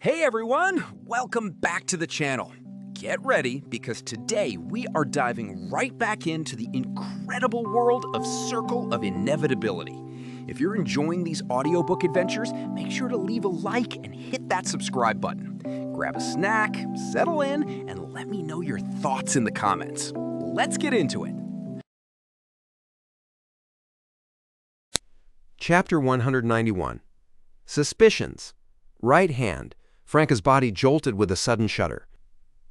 Hey everyone, welcome back to the channel. Get ready because today we are diving right back into the incredible world of Circle of Inevitability. If you're enjoying these audiobook adventures, make sure to leave a like and hit that subscribe button. Grab a snack, settle in, and let me know your thoughts in the comments. Let's get into it. Chapter 191. Suspicions. Right hand. Franca's body jolted with a sudden shudder.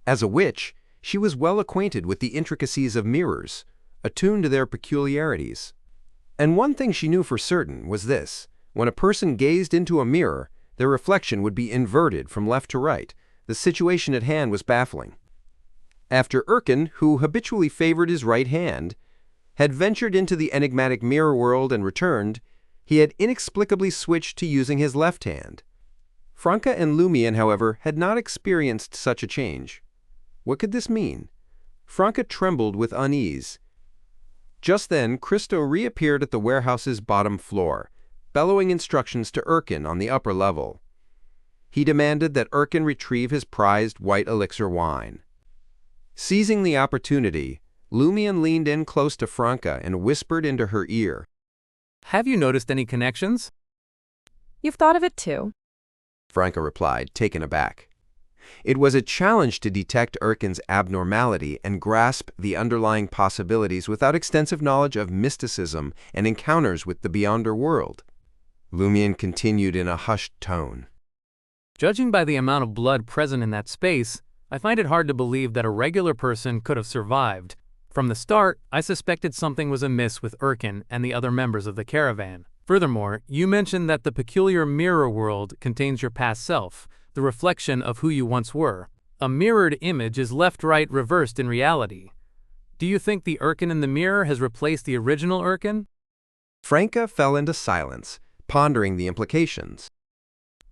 As a witch, she was well acquainted with the intricacies of mirrors, attuned to their peculiarities. And one thing she knew for certain was this: when a person gazed into a mirror, their reflection would be inverted from left to right. The situation at hand was baffling. After Erkin, who habitually favored his right hand, had ventured into the enigmatic mirror world and returned, he had inexplicably switched to using his left hand. Franca and Lumian, however, had not experienced such a change. What could this mean? Franca trembled with unease. Just then, Christo reappeared at the warehouse's bottom floor, bellowing instructions to Erkin on the upper level. He demanded that Erkin retrieve his prized white elixir wine. Seizing the opportunity, Lumian leaned in close to Franca and whispered into her ear. Have you noticed any connections? You've thought of it too, Franca replied, taken aback. It was a challenge to detect Erkin's abnormality and grasp the underlying possibilities without extensive knowledge of mysticism and encounters with the beyonder world. Lumian continued in a hushed tone. Judging by the amount of blood present in that space, I find it hard to believe that a regular person could have survived. From the start, I suspected something was amiss with Erkin and the other members of the caravan. Furthermore, you mentioned that the peculiar mirror world contains your past self, the reflection of who you once were. A mirrored image is left-right reversed in reality. Do you think the Erkin in the mirror has replaced the original Erkin? Franca fell into silence, pondering the implications.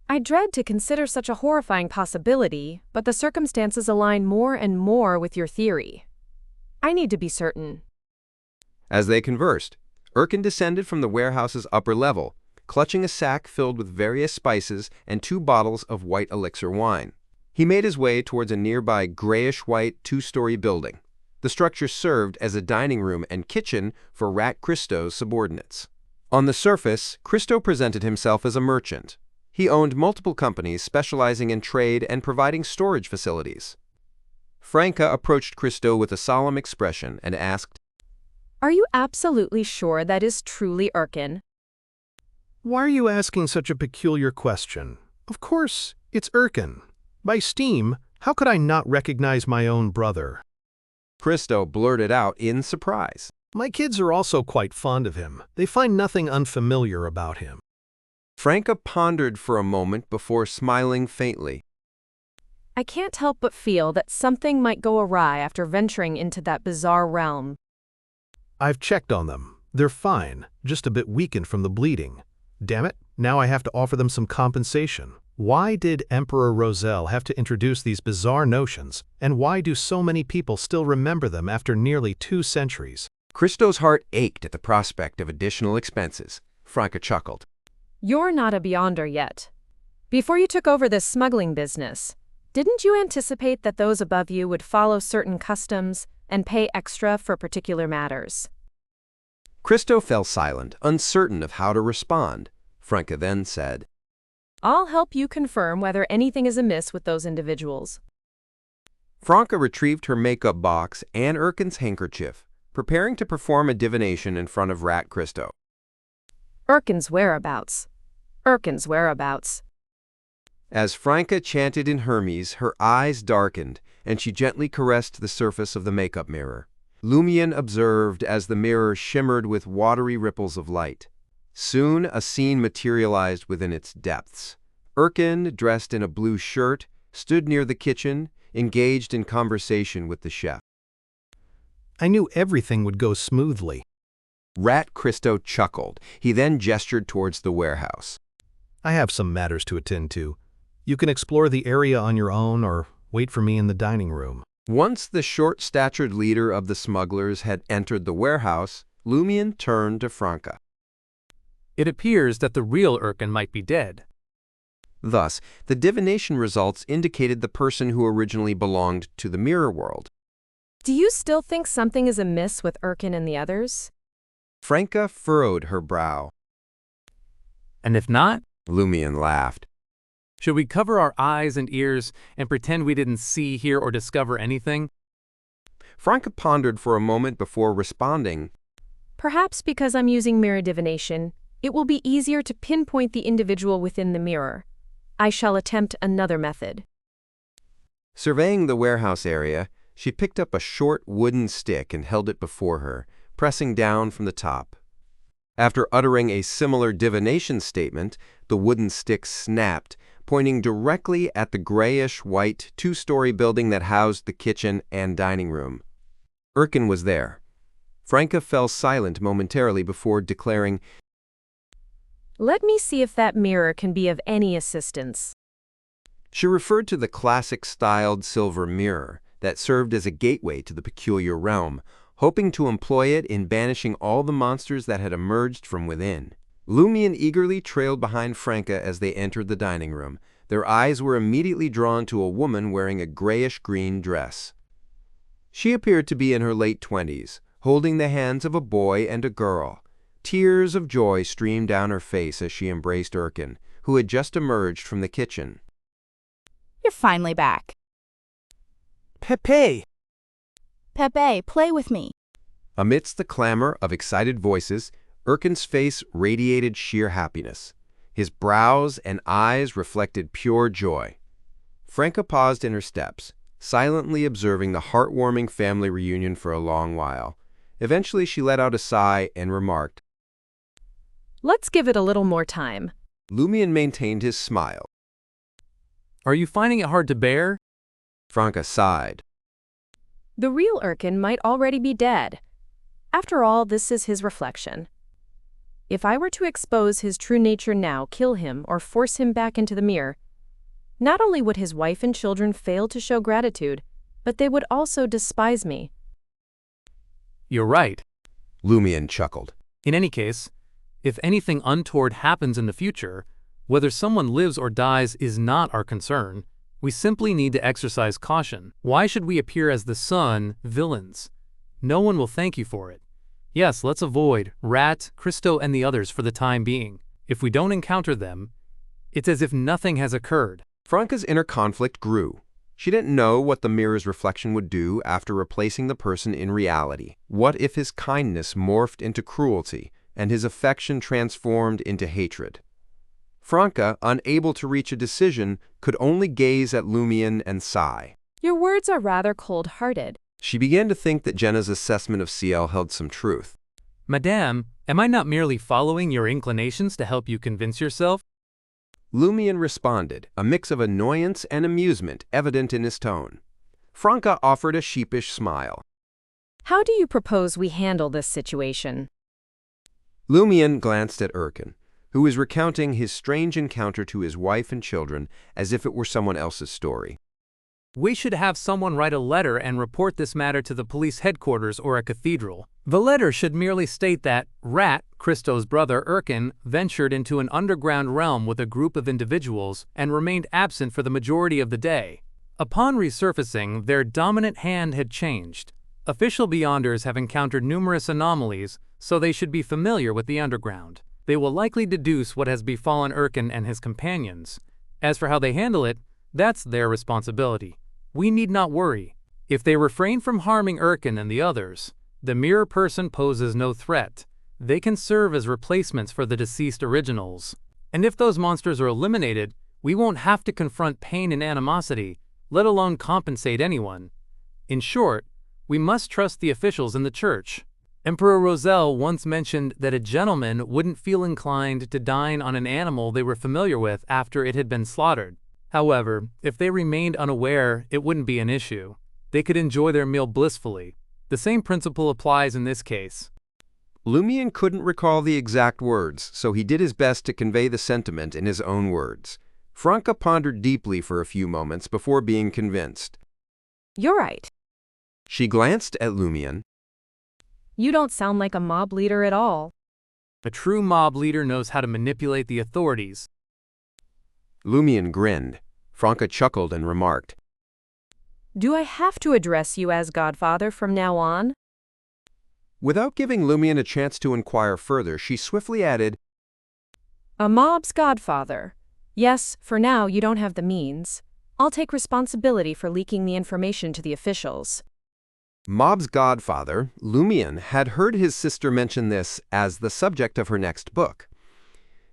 I dread to consider such a horrifying possibility, but the circumstances align more and more with your theory. I need to be certain. As they conversed, Erkin descended from the warehouse's upper level, clutching a sack filled with various spices and 2 bottles of white elixir wine. He made his way towards a nearby grayish-white 2-story building. The structure served as a dining room and kitchen for Rat Christo's subordinates. On the surface, Christo presented himself as a merchant. He owned multiple companies specializing in trade and providing storage facilities. Franca approached Christo with a solemn expression and asked, Are you absolutely sure that is truly Erkin? Why are you asking such a peculiar question? Of course, it's Erkin. By steam, how could I not recognize my own brother? Christo blurted out in surprise. My kids are also quite fond of him. They find nothing unfamiliar about him. Franca pondered for a moment before smiling faintly. I can't help but feel that something might go awry after venturing into that bizarre realm. I've checked on them. They're fine, just a bit weakened from the bleeding. Damn it, now I have to offer them some compensation. Why did Emperor Roselle have to introduce these bizarre notions, and why do so many people still remember them after nearly 2 centuries? Christo's heart ached at the prospect of additional expenses. Franca chuckled. You're not a beyonder yet. Before you took over this smuggling business, didn't you anticipate that those above you would follow certain customs and pay extra for particular matters? Christo fell silent, uncertain of how to respond. Franca then said, I'll help you confirm whether anything is amiss with those individuals. Franca retrieved her makeup box and Erkin's handkerchief, preparing to perform a divination in front of Rat Christo. Erkin's whereabouts. Erkin's whereabouts. As Franca chanted in Hermes, her eyes darkened, and she gently caressed the surface of the makeup mirror. Lumian observed as the mirror shimmered with watery ripples of light. Soon a scene materialized within its depths. Erkin, dressed in a blue shirt, stood near the kitchen, engaged in conversation with the chef. I knew everything would go smoothly. Rat Christo chuckled. He then gestured towards the warehouse. I have some matters to attend to. You can explore the area on your own or wait for me in the dining room. Once the short-statured leader of the smugglers had entered the warehouse, Lumian turned to Franca. It appears that the real Erkin might be dead. Thus, the divination results indicated the person who originally belonged to the mirror world. Do you still think something is amiss with Erkin and the others? Franca furrowed her brow. And if not, Lumian laughed. should we cover our eyes and ears and pretend we didn't see, hear, or discover anything? Franca pondered for a moment before responding. Perhaps because I'm using mirror divination, it will be easier to pinpoint the individual within the mirror. I shall attempt another method. Surveying the warehouse area, she picked up a short wooden stick and held it before her, pressing down from the top. After uttering a similar divination statement, the wooden stick snapped, pointing directly at the grayish-white two-story building that housed the kitchen and dining room. Erkin was there. Franca fell silent momentarily before declaring, Let me see if that mirror can be of any assistance. She referred to the classic-styled silver mirror that served as a gateway to the peculiar realm, hoping to employ it in banishing all the monsters that had emerged from within. Lumian eagerly trailed behind Franca as they entered the dining room. Their eyes were immediately drawn to a woman wearing a grayish-green dress. She appeared to be in her late 20s, holding the hands of a boy and a girl. Tears of joy streamed down her face as she embraced Erkin, who had just emerged from the kitchen. You're finally back. Pepe! Pepe, play with me. Amidst the clamor of excited voices, Erkin's face radiated sheer happiness. His brows and eyes reflected pure joy. Franca paused in her steps, silently observing the heartwarming family reunion for a long while. Eventually, she let out a sigh and remarked, Let's give it a little more time. Lumian maintained his smile. Are you finding it hard to bear? Franca sighed. The real Erkin might already be dead. After all, this is his reflection. If I were to expose his true nature now, kill him, or force him back into the mirror, not only would his wife and children fail to show gratitude, but they would also despise me. You're right. Lumian chuckled. In any case, if anything untoward happens in the future, whether someone lives or dies is not our concern. We simply need to exercise caution. Why should we appear as the Sun, villains? No one will thank you for it. Yes, let's avoid Rat, Christo, and the others for the time being. If we don't encounter them, it's as if nothing has occurred. Franca's inner conflict grew. She didn't know what the mirror's reflection would do after replacing the person in reality. What if his kindness morphed into cruelty and his affection transformed into hatred? Franca, unable to reach a decision, could only gaze at Lumian and sigh. Your words are rather cold-hearted. She began to think that Jenna's assessment of CL held some truth. Madame, am I not merely following your inclinations to help you convince yourself? Lumian responded, a mix of annoyance and amusement evident in his tone. Franca offered a sheepish smile. How do you propose we handle this situation? Lumian glanced at Erkin, who was recounting his strange encounter to his wife and children as if it were someone else's story. We should have someone write a letter and report this matter to the police headquarters or a cathedral. The letter should merely state that Rat, Christo's brother Erkin, ventured into an underground realm with a group of individuals and remained absent for the majority of the day. Upon resurfacing, their dominant hand had changed. Official Beyonders have encountered numerous anomalies, so they should be familiar with the underground. They will likely deduce what has befallen Erkin and his companions. As for how they handle it, that's their responsibility. We need not worry. If they refrain from harming Erkin and the others, the mirror person poses no threat. They can serve as replacements for the deceased originals. And if those monsters are eliminated, we won't have to confront pain and animosity, let alone compensate anyone. In short, we must trust the officials in the church. Emperor Roselle once mentioned that a gentleman wouldn't feel inclined to dine on an animal they were familiar with after it had been slaughtered. However, if they remained unaware, it wouldn't be an issue. They could enjoy their meal blissfully. The same principle applies in this case. Lumian couldn't recall the exact words, so he did his best to convey the sentiment in his own words. Franca pondered deeply for a few moments before being convinced. You're right. She glanced at Lumian. You don't sound like a mob leader at all. A true mob leader knows how to manipulate the authorities. Lumian grinned. Franca chuckled and remarked, Do I have to address you as Godfather from now on? Without giving Lumian a chance to inquire further, she swiftly added, A mob's Godfather. Yes, for now you don't have the means. I'll take responsibility for leaking the information to the officials. Mob's godfather, Lumian, had heard his sister mention this as the subject of her next book.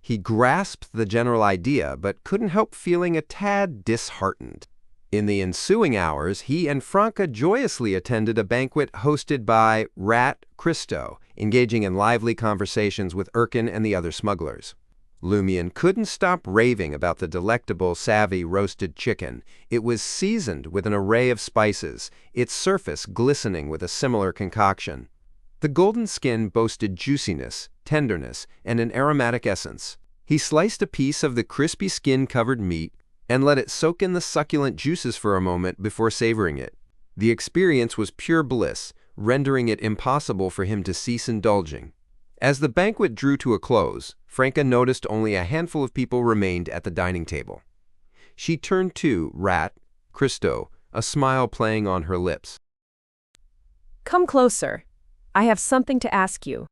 He grasped the general idea, but couldn't help feeling a tad disheartened. In the ensuing hours, he and Franca joyously attended a banquet hosted by Rat Christo, engaging in lively conversations with Erkin and the other smugglers. Lumian couldn't stop raving about the delectable, savvy roasted chicken. It was seasoned with an array of spices, its surface glistening with a similar concoction. The golden skin boasted juiciness, tenderness, and an aromatic essence. He sliced a piece of the crispy skin-covered meat and let it soak in the succulent juices for a moment before savoring it. The experience was pure bliss, rendering it impossible for him to cease indulging. As the banquet drew to a close, Franca noticed only a handful of people remained at the dining table. She turned to Rat Christo, a smile playing on her lips. Come closer. I have something to ask you.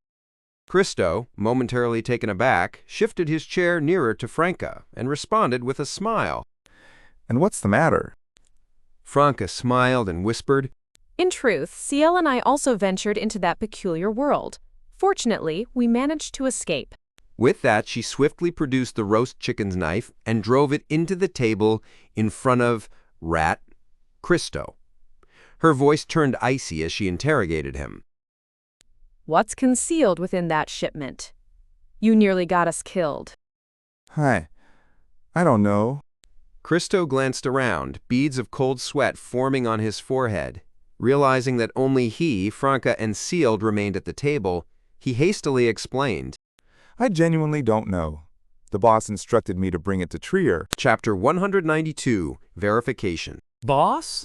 Christo, momentarily taken aback, shifted his chair nearer to Franca and responded with a smile. And what's the matter? Franca smiled and whispered, In truth, Ciel and I also ventured into that peculiar world. Fortunately, we managed to escape. With that, she swiftly produced the roast chicken's knife and drove it into the table in front of Rat Christo. Her voice turned icy as she interrogated him. What's concealed within that shipment? You nearly got us killed. I don't know. Christo glanced around, beads of cold sweat forming on his forehead. Realizing that only he, Franca, and Sealed remained at the table, he hastily explained. I genuinely don't know. The boss instructed me to bring it to Trier. Chapter 192, Verification. Boss?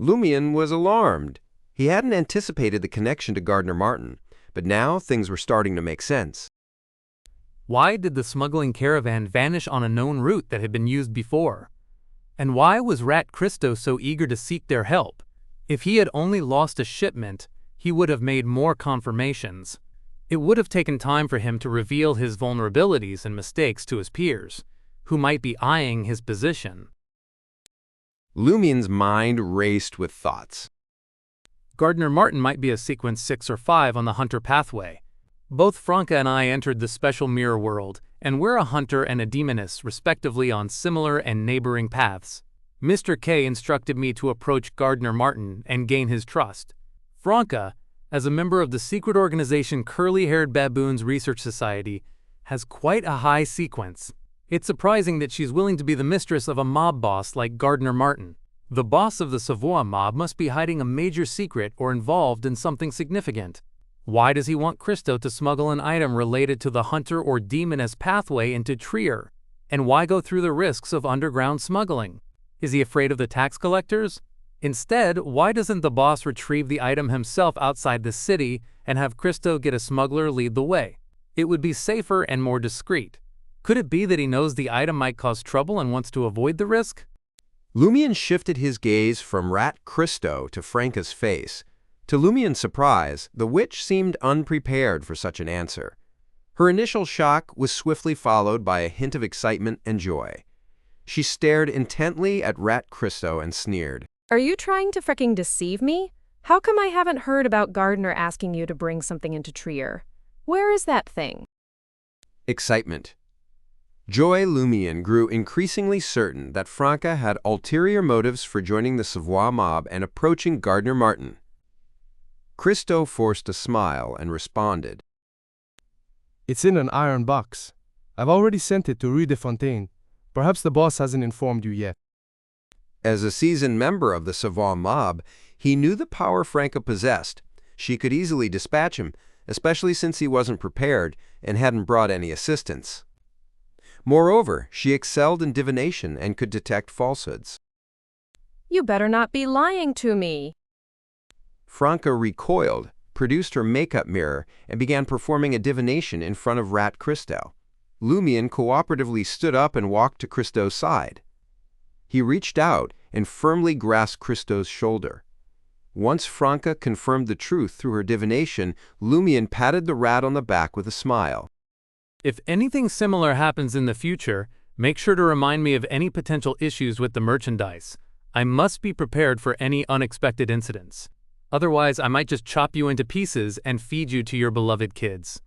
Lumian was alarmed. He hadn't anticipated the connection to Gardner Martin, but now things were starting to make sense. Why did the smuggling caravan vanish on a known route that had been used before? And why was Rat Christo so eager to seek their help? If he had only lost a shipment, he would have made more confirmations. It would have taken time for him to reveal his vulnerabilities and mistakes to his peers, who might be eyeing his position. Lumian's mind raced with thoughts. Gardner Martin might be a sequence 6 or 5 on the Hunter pathway. Both Franca and I entered the special mirror world, and we're a hunter and a demoness, respectively, on similar and neighboring paths. Mr. K instructed me to approach Gardner Martin and gain his trust. Franca, as a member of the secret organization Curly-Haired Baboons Research Society, has quite a high sequence. It's surprising that she's willing to be the mistress of a mob boss like Gardner Martin. The boss of the Savoie mob must be hiding a major secret or involved in something significant. Why does he want Christo to smuggle an item related to the hunter or demoness pathway into Trier? And why go through the risks of underground smuggling? Is he afraid of the tax collectors? Instead, why doesn't the boss retrieve the item himself outside the city and have Christo get a smuggler lead the way? It would be safer and more discreet. Could it be that he knows the item might cause trouble and wants to avoid the risk? Lumian shifted his gaze from Rat Christo to Franca's face. To Lumian's surprise, the witch seemed unprepared for such an answer. Her initial shock was swiftly followed by a hint of excitement and joy. She stared intently at Rat Christo and sneered. Are you trying to fricking deceive me? How come I haven't heard about Gardner asking you to bring something into Trier? Where is that thing? Excitement. Joy Lumian grew increasingly certain that Franca had ulterior motives for joining the Savoie mob and approaching Gardner Martin. Christo forced a smile and responded. It's in an iron box. I've already sent it to Rue de Fontaine. Perhaps the boss hasn't informed you yet. As a seasoned member of the Savoie mob, he knew the power Franca possessed. She could easily dispatch him, especially since he wasn't prepared and hadn't brought any assistance. Moreover, she excelled in divination and could detect falsehoods. You better not be lying to me. Franca recoiled, produced her makeup mirror, and began performing a divination in front of Rat Christo. Lumian cooperatively stood up and walked to Christo's side. He reached out and firmly grasped Christo's shoulder. Once Franca confirmed the truth through her divination, Lumian patted the rat on the back with a smile. If anything similar happens in the future, make sure to remind me of any potential issues with the merchandise. I must be prepared for any unexpected incidents. Otherwise, I might just chop you into pieces and feed you to your beloved kids.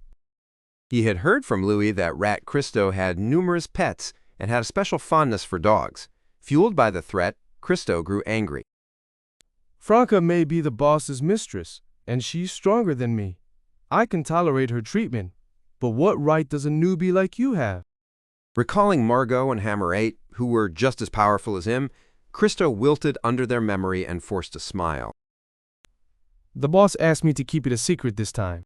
He had heard from Louis that Rat Christo had numerous pets and had a special fondness for dogs. Fueled by the threat, Christo grew angry. Franca may be the boss's mistress, and she's stronger than me. I can tolerate her treatment, but what right does a newbie like you have? Recalling Margot and Hammer 8, who were just as powerful as him, Christo wilted under their memory and forced a smile. The boss asked me to keep it a secret this time.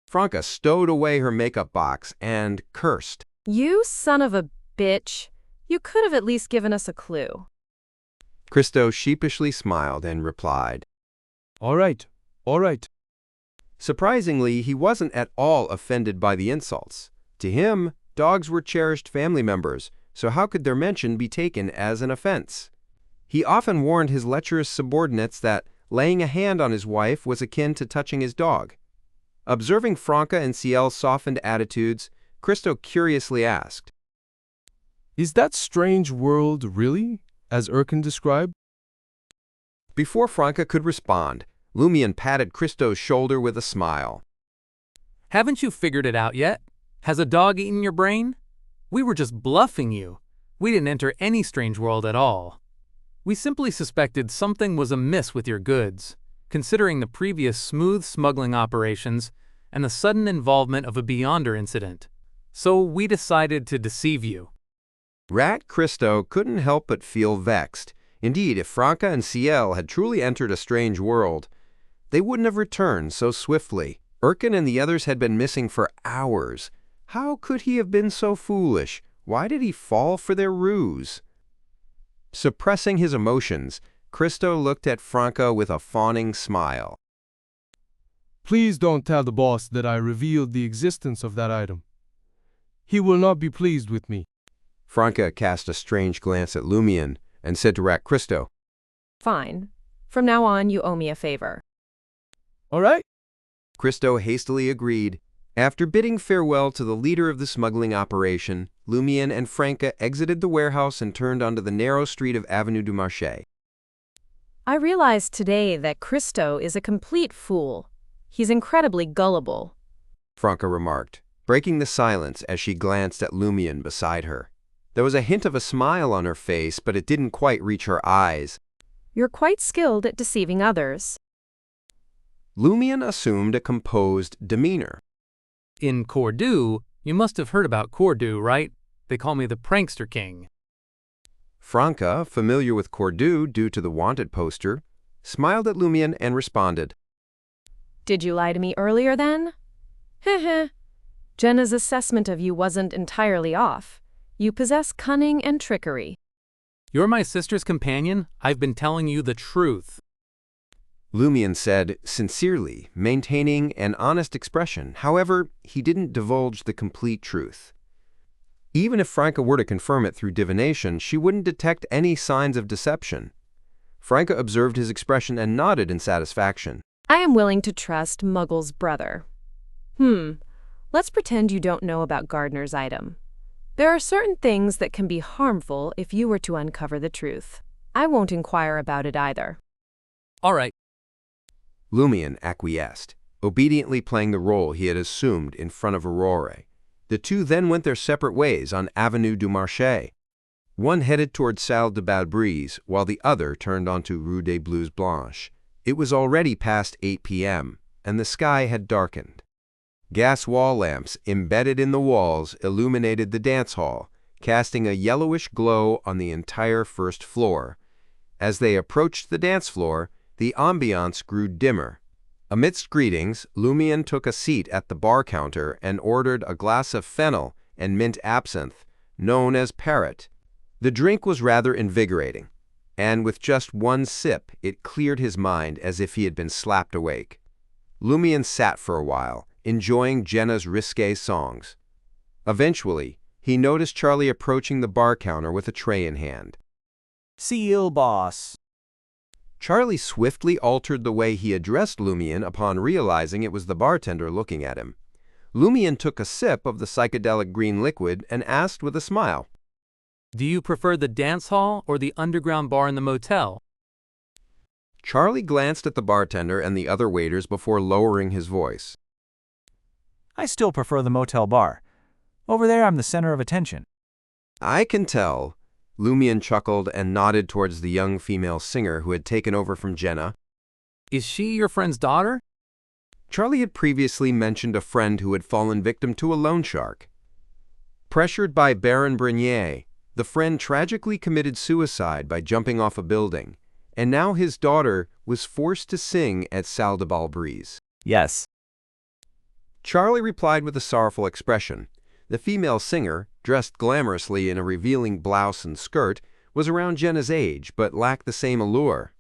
Franca stowed away her makeup box and cursed. You son of a bitch. You could have at least given us a clue. Christo sheepishly smiled and replied. All right, all right. Surprisingly, he wasn't at all offended by the insults. To him, dogs were cherished family members, so how could their mention be taken as an offense? He often warned his lecherous subordinates that laying a hand on his wife was akin to touching his dog. Observing Franca and Ciel's softened attitudes, Christo curiously asked, Is that strange world really, as Erkin described? Before Franca could respond, Lumian patted Christo's shoulder with a smile. Haven't you figured it out yet? Has a dog eaten your brain? We were just bluffing you. We didn't enter any strange world at all. We simply suspected something was amiss with your goods, considering the previous smooth smuggling operations and the sudden involvement of a Beyonder incident. So we decided to deceive you. Rat Christo couldn't help but feel vexed. Indeed, if Franca and Ciel had truly entered a strange world, they wouldn't have returned so swiftly. Erkin and the others had been missing for hours. How could he have been so foolish? Why did he fall for their ruse? Suppressing his emotions, Christo looked at Franca with a fawning smile. Please don't tell the boss that I revealed the existence of that item. He will not be pleased with me. Franca cast a strange glance at Lumian and said to Rat Christo, Fine. From now on, you owe me a favor. All right. Christo hastily agreed. After bidding farewell to the leader of the smuggling operation, Lumian and Franca exited the warehouse and turned onto the narrow street of Avenue du Marché. I realized today that Christo is a complete fool. He's incredibly gullible, Franca remarked, breaking the silence as she glanced at Lumian beside her. There was a hint of a smile on her face, but it didn't quite reach her eyes. You're quite skilled at deceiving others. Lumian assumed a composed demeanor. In Cordu, you must have heard about Cordu, right? They call me the Prankster King. Franca, familiar with Cordu due to the wanted poster, smiled at Lumian and responded, Did you lie to me earlier then? Heh. Jenna's assessment of you wasn't entirely off. You possess cunning and trickery. You're my sister's companion. I've been telling you the truth. Lumian said sincerely, maintaining an honest expression. However, he didn't divulge the complete truth. Even if Franca were to confirm it through divination, she wouldn't detect any signs of deception. Franca observed his expression and nodded in satisfaction. I am willing to trust Muggle's brother. Let's pretend you don't know about Gardner's item. There are certain things that can be harmful if you were to uncover the truth. I won't inquire about it either. All right. Lumian acquiesced, obediently playing the role he had assumed in front of Aurore. The two then went their separate ways on Avenue du Marché. One headed toward Salle de Balbrise, while the other turned onto Rue des Blouses Blanches. It was already past 8 p.m., and the sky had darkened. Gas wall lamps embedded in the walls illuminated the dance hall, casting a yellowish glow on the entire first floor. As they approached the dance floor, the ambiance grew dimmer. Amidst greetings, Lumian took a seat at the bar counter and ordered a glass of fennel and mint absinthe, known as Parrot. The drink was rather invigorating, and with just one sip, it cleared his mind as if he had been slapped awake. Lumian sat for a while, enjoying Jenna's risque songs. Eventually, he noticed Charlie approaching the bar counter with a tray in hand. See you, boss. Charlie swiftly altered the way he addressed Lumian upon realizing it was the bartender looking at him. Lumian took a sip of the psychedelic green liquid and asked with a smile, Do you prefer the dance hall or the underground bar in the motel? Charlie glanced at the bartender and the other waiters before lowering his voice. I still prefer the motel bar. Over there, I'm the center of attention. I can tell. Lumian chuckled and nodded towards the young female singer who had taken over from Jenna. Is she your friend's daughter? Charlie had previously mentioned a friend who had fallen victim to a loan shark. Pressured by Baron Brenier, the friend tragically committed suicide by jumping off a building, and now his daughter was forced to sing at Salle de Bal Brise. Yes. Charlie replied with a sorrowful expression. The female singer, dressed glamorously in a revealing blouse and skirt, was around Jenna's age but lacked the same allure.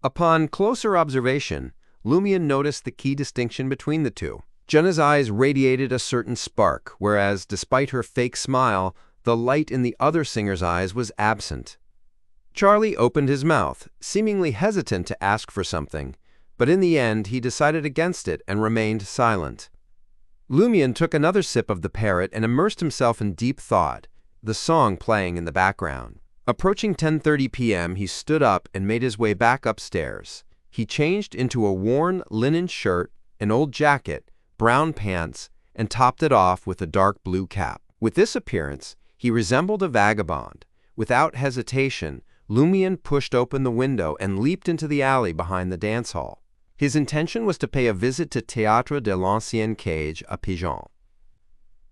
Upon closer observation, Lumian noticed the key distinction between the two. Jenna's eyes radiated a certain spark, whereas, despite her fake smile, the light in the other singer's eyes was absent. Charlie opened his mouth, seemingly hesitant to ask for something, but in the end he decided against it and remained silent. Lumian took another sip of the parrot and immersed himself in deep thought, the song playing in the background. Approaching 10:30 p.m., he stood up and made his way back upstairs. He changed into a worn linen shirt, an old jacket, brown pants, and topped it off with a dark blue cap. With this appearance, he resembled a vagabond. Without hesitation, Lumian pushed open the window and leaped into the alley behind the dance hall. His intention was to pay a visit to Théâtre de l'Ancienne Cage à Pigeon.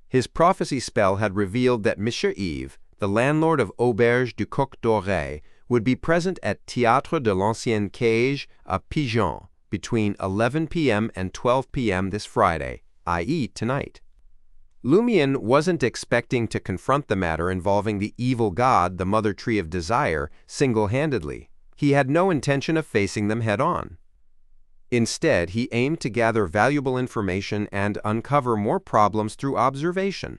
His prophecy spell had revealed that Monsieur Yves, the landlord of Auberge du Coq Doré, would be present at Théâtre de l'Ancienne Cage à Pigeon between 11 p.m. and 12 p.m. this Friday, i.e. tonight. Lumian wasn't expecting to confront the matter involving the evil god, the Mother Tree of Desire, single-handedly. He had no intention of facing them head-on. Instead, he aimed to gather valuable information and uncover more problems through observation.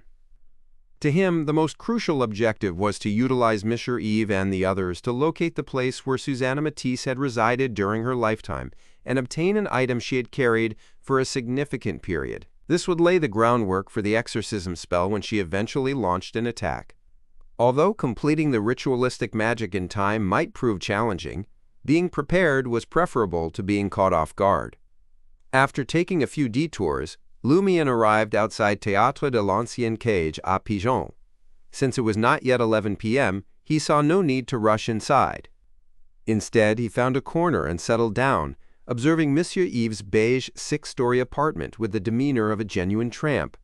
To him, the most crucial objective was to utilize Monsieur Yves and the others to locate the place where Susanna Matisse had resided during her lifetime and obtain an item she had carried for a significant period. This would lay the groundwork for the exorcism spell when she eventually launched an attack. Although completing the ritualistic magic in time might prove challenging, being prepared was preferable to being caught off guard. After taking a few detours, Lumian arrived outside Théâtre de l'Ancienne Cage à Pigeon. Since it was not yet 11 p.m., he saw no need to rush inside. Instead, he found a corner and settled down, observing Monsieur Yves' beige six-story apartment with the demeanor of a genuine tramp.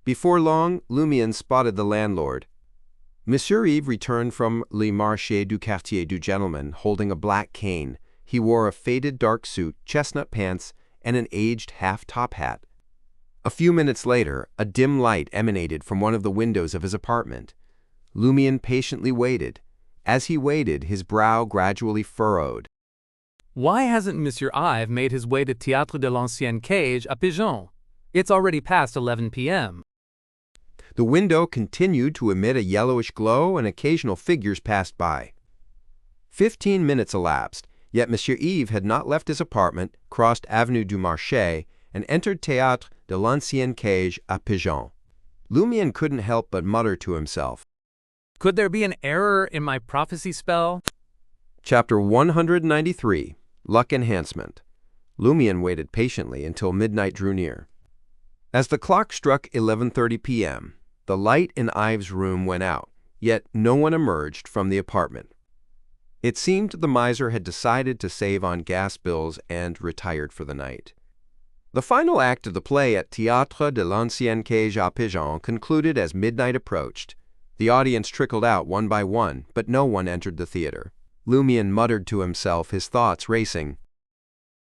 Before long, Lumian spotted the landlord. Monsieur Yves returned from Le Marché du Quartier du Gentleman holding a black cane. He wore a faded dark suit, chestnut pants, and an aged half-top hat. A few minutes later, a dim light emanated from one of the windows of his apartment. Lumian patiently waited. As he waited, his brow gradually furrowed. Why hasn't Monsieur Yves made his way to Théâtre de l'Ancienne Cage à Pigeon? It's already past 11 p.m. The window continued to emit a yellowish glow and occasional figures passed by. 15 minutes elapsed, yet Monsieur Yves had not left his apartment, crossed Avenue du Marché, and entered Théâtre de l'Ancienne Cage à Pigeon. Lumian couldn't help but mutter to himself. Could there be an error in my prophecy spell? Chapter 193, Luck Enhancement. Lumian waited patiently until midnight drew near. As the clock struck 11:30 p.m., the light in Yves' room went out, yet no one emerged from the apartment. It seemed the miser had decided to save on gas bills and retired for the night. The final act of the play at Théâtre de l'Ancienne Cage à Pigeon concluded as midnight approached. The audience trickled out one by one, but no one entered the theater. Lumian muttered to himself, his thoughts racing.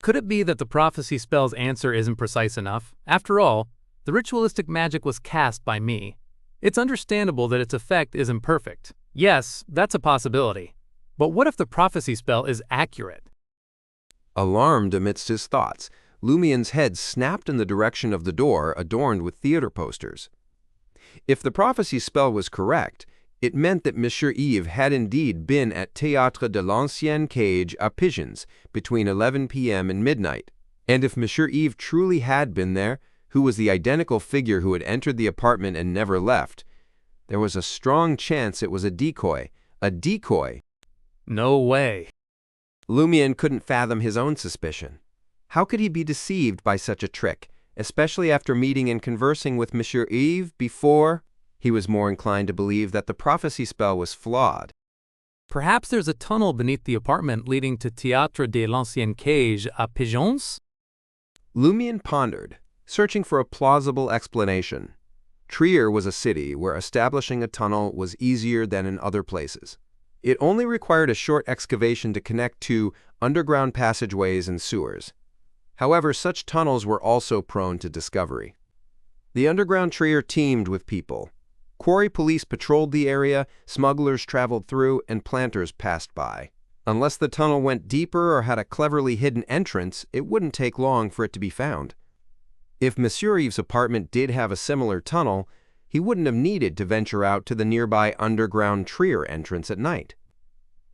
Could it be that the prophecy spell's answer isn't precise enough? After all, the ritualistic magic was cast by me. It's understandable that its effect is imperfect. Yes, that's a possibility. But what if the prophecy spell is accurate? Alarmed amidst his thoughts, Lumian's head snapped in the direction of the door adorned with theater posters. If the prophecy spell was correct, it meant that Monsieur Yves had indeed been at Théâtre de l'Ancienne Cage à Pigeons between 11 p.m. and midnight. And if Monsieur Yves truly had been there, who was the identical figure who had entered the apartment and never left, there was a strong chance it was a decoy. A decoy! No way. Lumian couldn't fathom his own suspicion. How could he be deceived by such a trick, especially after meeting and conversing with Monsieur Yves before? He was more inclined to believe that the prophecy spell was flawed. Perhaps there's a tunnel beneath the apartment leading to Théâtre de l'Ancienne Cage à Pigeons? Lumian pondered, searching for a plausible explanation. Trier was a city where establishing a tunnel was easier than in other places. It only required a short excavation to connect to underground passageways and sewers. However, such tunnels were also prone to discovery. The underground Trier teemed with people. Quarry police patrolled the area, smugglers traveled through, and planters passed by. Unless the tunnel went deeper or had a cleverly hidden entrance, it wouldn't take long for it to be found. If Monsieur Yves' apartment did have a similar tunnel, he wouldn't have needed to venture out to the nearby underground Trier entrance at night.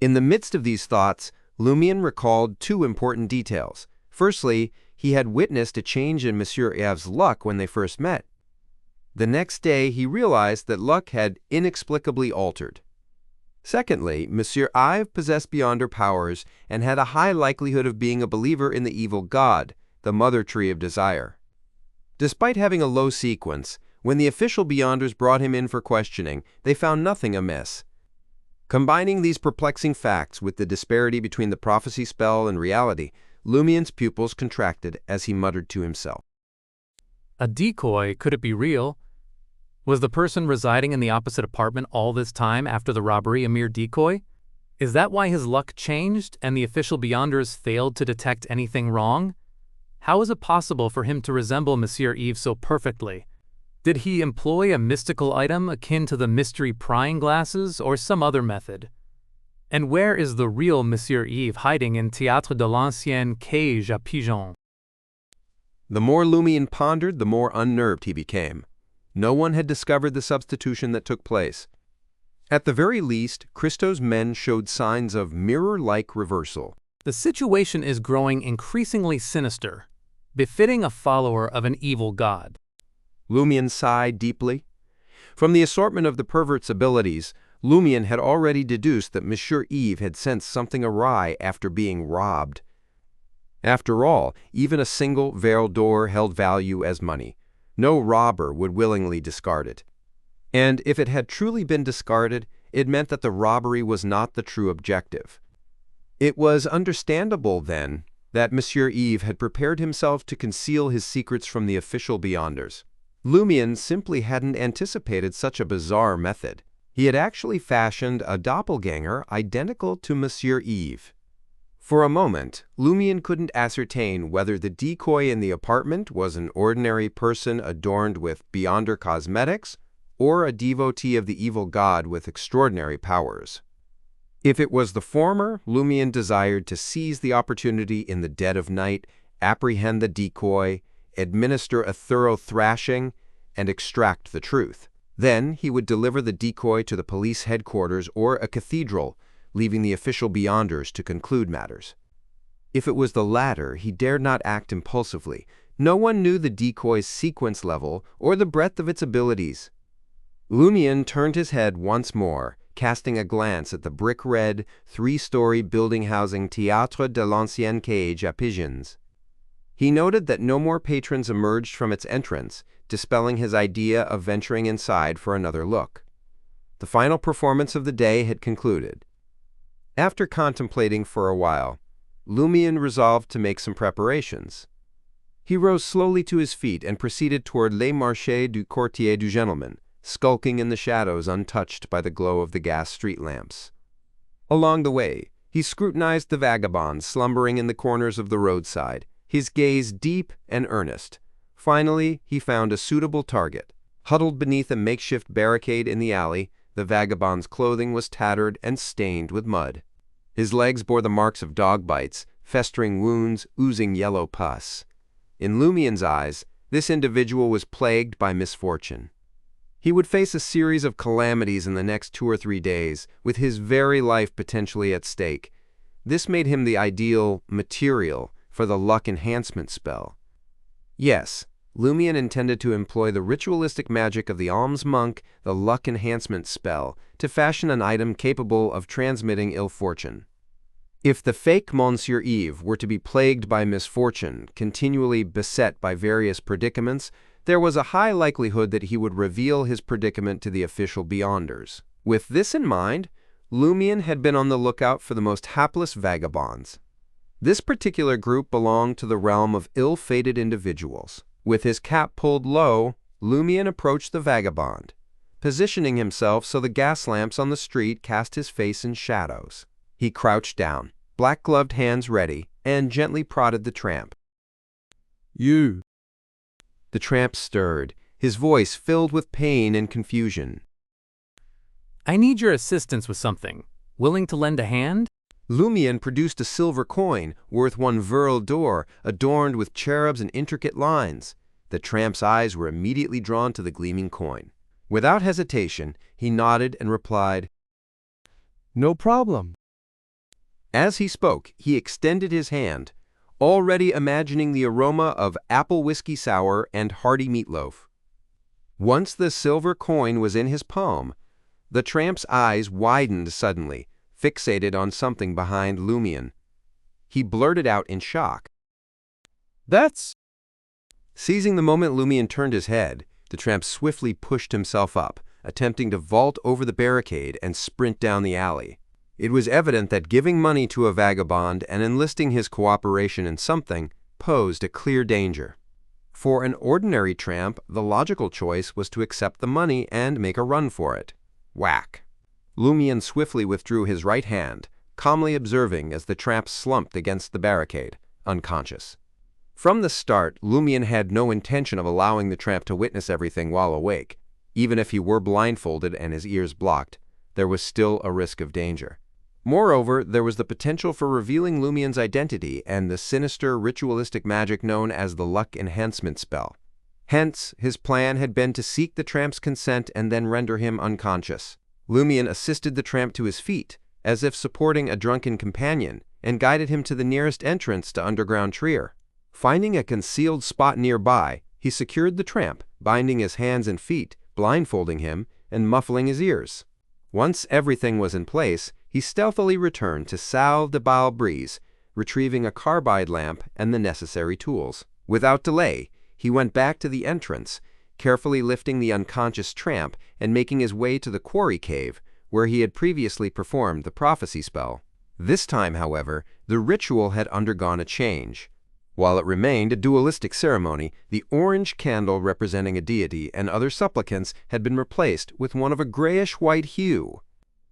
In the midst of these thoughts, Lumian recalled two important details. Firstly, he had witnessed a change in Monsieur Yves' luck when they first met. The next day, he realized that luck had inexplicably altered. Secondly, Monsieur Yves possessed Beyonder powers and had a high likelihood of being a believer in the evil god, the mother tree of desire. Despite having a low sequence, when the official Beyonders brought him in for questioning, they found nothing amiss. Combining these perplexing facts with the disparity between the prophecy spell and reality, Lumian's pupils contracted as he muttered to himself. A decoy? Could it be real? Was the person residing in the opposite apartment all this time after the robbery a mere decoy? Is that why his luck changed and the official Beyonders failed to detect anything wrong? How is it possible for him to resemble Monsieur Yves so perfectly? Did he employ a mystical item akin to the mystery prying glasses or some other method? And where is the real Monsieur Yves hiding in Théâtre de l'Ancienne Cage à Pigeons? The more Lumian pondered, the more unnerved he became. No one had discovered the substitution that took place. At the very least, Christo's men showed signs of mirror-like reversal. The situation is growing increasingly sinister, befitting a follower of an evil god. Lumian sighed deeply. From the assortment of the pervert's abilities, Lumian had already deduced that Monsieur Yves had sensed something awry after being robbed. After all, even a single veiled door held value as money. No robber would willingly discard it. And if it had truly been discarded, it meant that the robbery was not the true objective. It was understandable, then, that Monsieur Yves had prepared himself to conceal his secrets from the official Beyonders. Lumian simply hadn't anticipated such a bizarre method. He had actually fashioned a doppelganger identical to Monsieur Yves. For a moment, Lumian couldn't ascertain whether the decoy in the apartment was an ordinary person adorned with Beyonder cosmetics or a devotee of the evil god with extraordinary powers. If it was the former, Lumian desired to seize the opportunity in the dead of night, apprehend the decoy, administer a thorough thrashing, and extract the truth. Then he would deliver the decoy to the police headquarters or a cathedral, leaving the official Beyonders to conclude matters. If it was the latter, he dared not act impulsively. No one knew the decoy's sequence level or the breadth of its abilities. Lumian turned his head once more, casting a glance at the brick-red, three-story building housing Théâtre de l'Ancienne Cage à Pigeons. He noted that no more patrons emerged from its entrance, dispelling his idea of venturing inside for another look. The final performance of the day had concluded. After contemplating for a while, Lumian resolved to make some preparations. He rose slowly to his feet and proceeded toward Les Marchés du Quartier du Gentleman, skulking in the shadows untouched by the glow of the gas street lamps. Along the way, he scrutinized the vagabonds slumbering in the corners of the roadside, his gaze deep and earnest. Finally, he found a suitable target. Huddled beneath a makeshift barricade in the alley, the vagabond's clothing was tattered and stained with mud. His legs bore the marks of dog bites, festering wounds oozing yellow pus. In Lumian's eyes, this individual was plagued by misfortune. He would face a series of calamities in the next 2 or 3 days, with his very life potentially at stake. This made him the ideal material for the luck enhancement spell. Yes, Lumian intended to employ the ritualistic magic of the alms monk, the luck enhancement spell, to fashion an item capable of transmitting ill fortune. If the fake Monsieur Eve were to be plagued by misfortune, continually beset by various predicaments, there was a high likelihood that he would reveal his predicament to the official Beyonders. With this in mind, Lumian had been on the lookout for the most hapless vagabonds. This particular group belonged to the realm of ill-fated individuals. With his cap pulled low, Lumian approached the vagabond, positioning himself so the gas lamps on the street cast his face in shadows. He crouched down, black-gloved hands ready, and gently prodded the tramp. You. The tramp stirred, his voice filled with pain and confusion. I need your assistance with something. Willing to lend a hand? Lumian produced a silver coin worth 1 virile d'or, adorned with cherubs and intricate lines. The tramp's eyes were immediately drawn to the gleaming coin. Without hesitation, he nodded and replied, No problem. As he spoke, he extended his hand, already imagining the aroma of apple whiskey sour and hearty meatloaf. Once the silver coin was in his palm, the tramp's eyes widened suddenly, fixated on something behind Lumian. He blurted out in shock. That's... Seizing the moment Lumian turned his head, the tramp swiftly pushed himself up, attempting to vault over the barricade and sprint down the alley. It was evident that giving money to a vagabond and enlisting his cooperation in something posed a clear danger. For an ordinary tramp, the logical choice was to accept the money and make a run for it. Whack! Lumian swiftly withdrew his right hand, calmly observing as the tramp slumped against the barricade, unconscious. From the start, Lumian had no intention of allowing the tramp to witness everything while awake. Even if he were blindfolded and his ears blocked, there was still a risk of danger. Moreover, there was the potential for revealing Lumian's identity and the sinister ritualistic magic known as the luck enhancement spell. Hence, his plan had been to seek the tramp's consent and then render him unconscious. Lumian assisted the tramp to his feet, as if supporting a drunken companion, and guided him to the nearest entrance to underground Trier. Finding a concealed spot nearby, he secured the tramp, binding his hands and feet, blindfolding him, and muffling his ears. Once everything was in place, he stealthily returned to Salle de Balbrise, retrieving a carbide lamp and the necessary tools. Without delay, he went back to the entrance, carefully lifting the unconscious tramp and making his way to the quarry cave, where he had previously performed the prophecy spell. This time, however, the ritual had undergone a change. While it remained a dualistic ceremony, the orange candle representing a deity and other supplicants had been replaced with one of a grayish-white hue.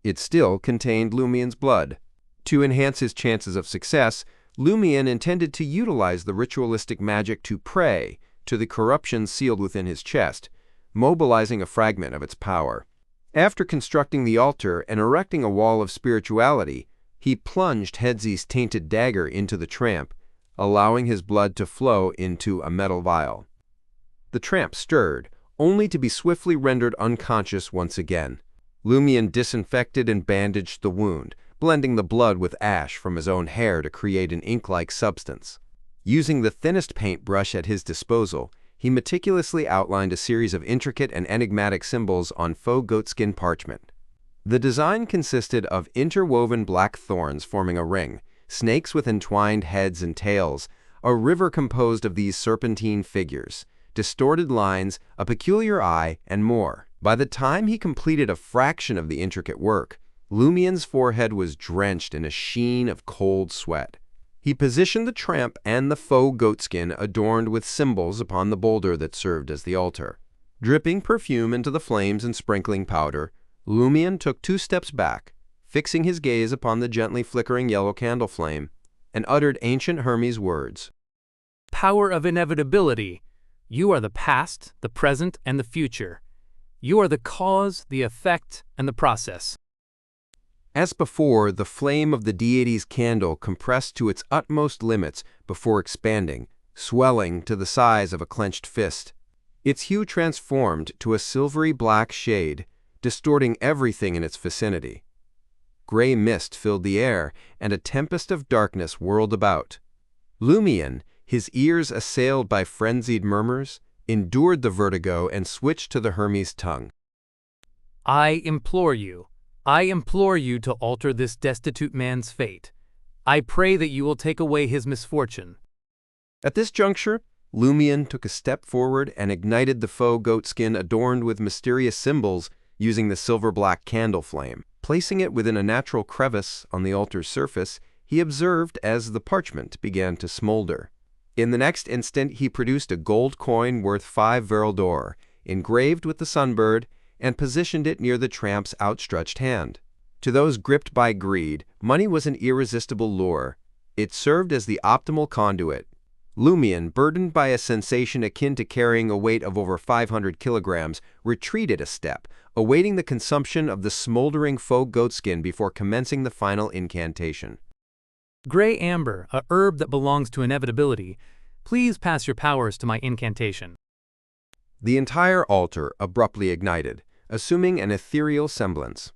It still contained Lumian's blood. To enhance his chances of success, Lumian intended to utilize the ritualistic magic to pray to the corruption sealed within his chest, mobilizing a fragment of its power. After constructing the altar and erecting a wall of spirituality, he plunged Hedzy's tainted dagger into the tramp, allowing his blood to flow into a metal vial. The tramp stirred, only to be swiftly rendered unconscious once again. Lumian disinfected and bandaged the wound, blending the blood with ash from his own hair to create an ink-like substance. Using the thinnest paintbrush at his disposal, he meticulously outlined a series of intricate and enigmatic symbols on faux goatskin parchment. The design consisted of interwoven black thorns forming a ring, snakes with entwined heads and tails, a river composed of these serpentine figures, distorted lines, a peculiar eye, and more. By the time he completed a fraction of the intricate work, Lumian's forehead was drenched in a sheen of cold sweat. He positioned the tramp and the faux goatskin adorned with symbols upon the boulder that served as the altar. Dripping perfume into the flames and sprinkling powder, Lumian took 2 steps back, fixing his gaze upon the gently flickering yellow candle flame, and uttered ancient Hermes words. Power of inevitability. You are the past, the present, and the future. You are the cause, the effect, and the process. As before, the flame of the deity's candle compressed to its utmost limits before expanding, swelling to the size of a clenched fist. its hue transformed to a silvery black shade, distorting everything in its vicinity. Gray mist filled the air, and a tempest of darkness whirled about. Lumian, his ears assailed by frenzied murmurs, endured the vertigo and switched to the Hermes tongue. I implore you to alter this destitute man's fate. I pray that you will take away his misfortune. At this juncture, Lumian took a step forward and ignited the faux goatskin adorned with mysterious symbols using the silver-black candle flame. Placing it within a natural crevice on the altar's surface, he observed as the parchment began to smolder. In the next instant, he produced a gold coin worth 5 veril d'or, engraved with the sunbird, and positioned it near the tramp's outstretched hand. To those gripped by greed, money was an irresistible lure. It served as the optimal conduit. Lumian, burdened by a sensation akin to carrying a weight of over 500 kilograms, retreated a step, awaiting the consumption of the smoldering faux goatskin before commencing the final incantation. Gray amber, a herb that belongs to inevitability, please pass your powers to my incantation. The entire altar abruptly ignited, assuming an ethereal semblance.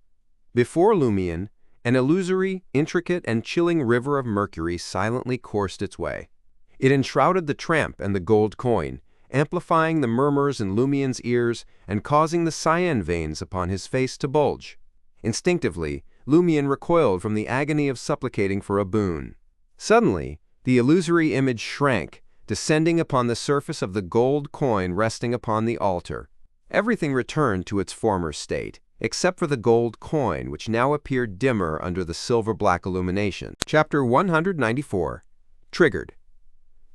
Before Lumian, an illusory, intricate, and chilling river of mercury silently coursed its way. It enshrouded the tramp and the gold coin, amplifying the murmurs in Lumian's ears and causing the cyan veins upon his face to bulge. Instinctively, Lumian recoiled from the agony of supplicating for a boon. Suddenly, the illusory image shrank, descending upon the surface of the gold coin resting upon the altar. Everything returned to its former state, except for the gold coin, which now appeared dimmer under the silver-black illumination. Chapter 194. Triggered.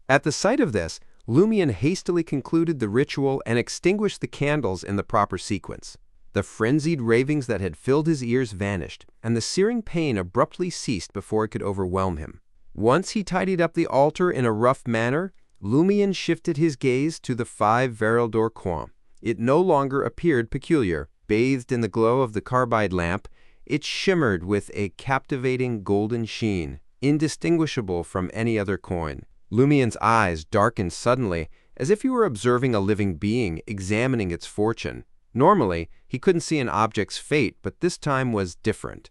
At the sight of this, Lumian hastily concluded the ritual and extinguished the candles in the proper sequence. The frenzied ravings that had filled his ears vanished, and the searing pain abruptly ceased before it could overwhelm him. Once he tidied up the altar in a rough manner, Lumian shifted his gaze to the 5 veril d'or coin. It no longer appeared peculiar. Bathed in the glow of the carbide lamp, it shimmered with a captivating golden sheen, indistinguishable from any other coin. Lumian's eyes darkened suddenly, as if he were observing a living being examining its fortune. Normally, he couldn't see an object's fate, but this time was different.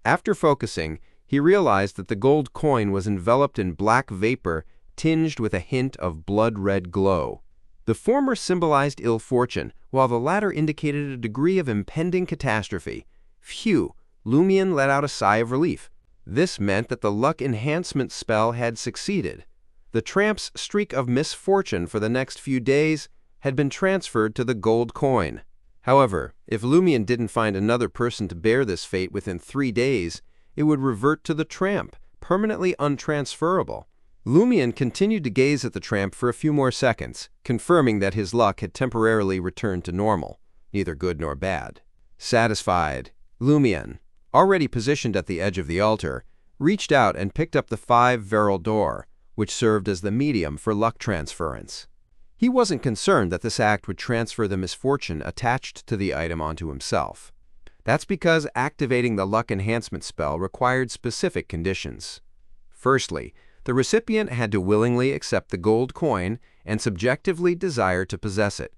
After focusing, he realized that the gold coin was enveloped in black vapor tinged with a hint of blood-red glow. The former symbolized ill fortune, while the latter indicated a degree of impending catastrophe. Phew! Lumian let out a sigh of relief. This meant that the luck enhancement spell had succeeded. The tramp's streak of misfortune for the next few days had been transferred to the gold coin. However, if Lumian didn't find another person to bear this fate within 3 days, it would revert to the tramp, permanently untransferable. Lumian continued to gaze at the tramp for a few more seconds, confirming that his luck had temporarily returned to normal, neither good nor bad. Satisfied, Lumian, already positioned at the edge of the altar, reached out and picked up the 5 veril d'or, which served as the medium for luck transference. He wasn't concerned that this act would transfer the misfortune attached to the item onto himself. That's because activating the luck enhancement spell required specific conditions. Firstly, the recipient had to willingly accept the gold coin and subjectively desire to possess it.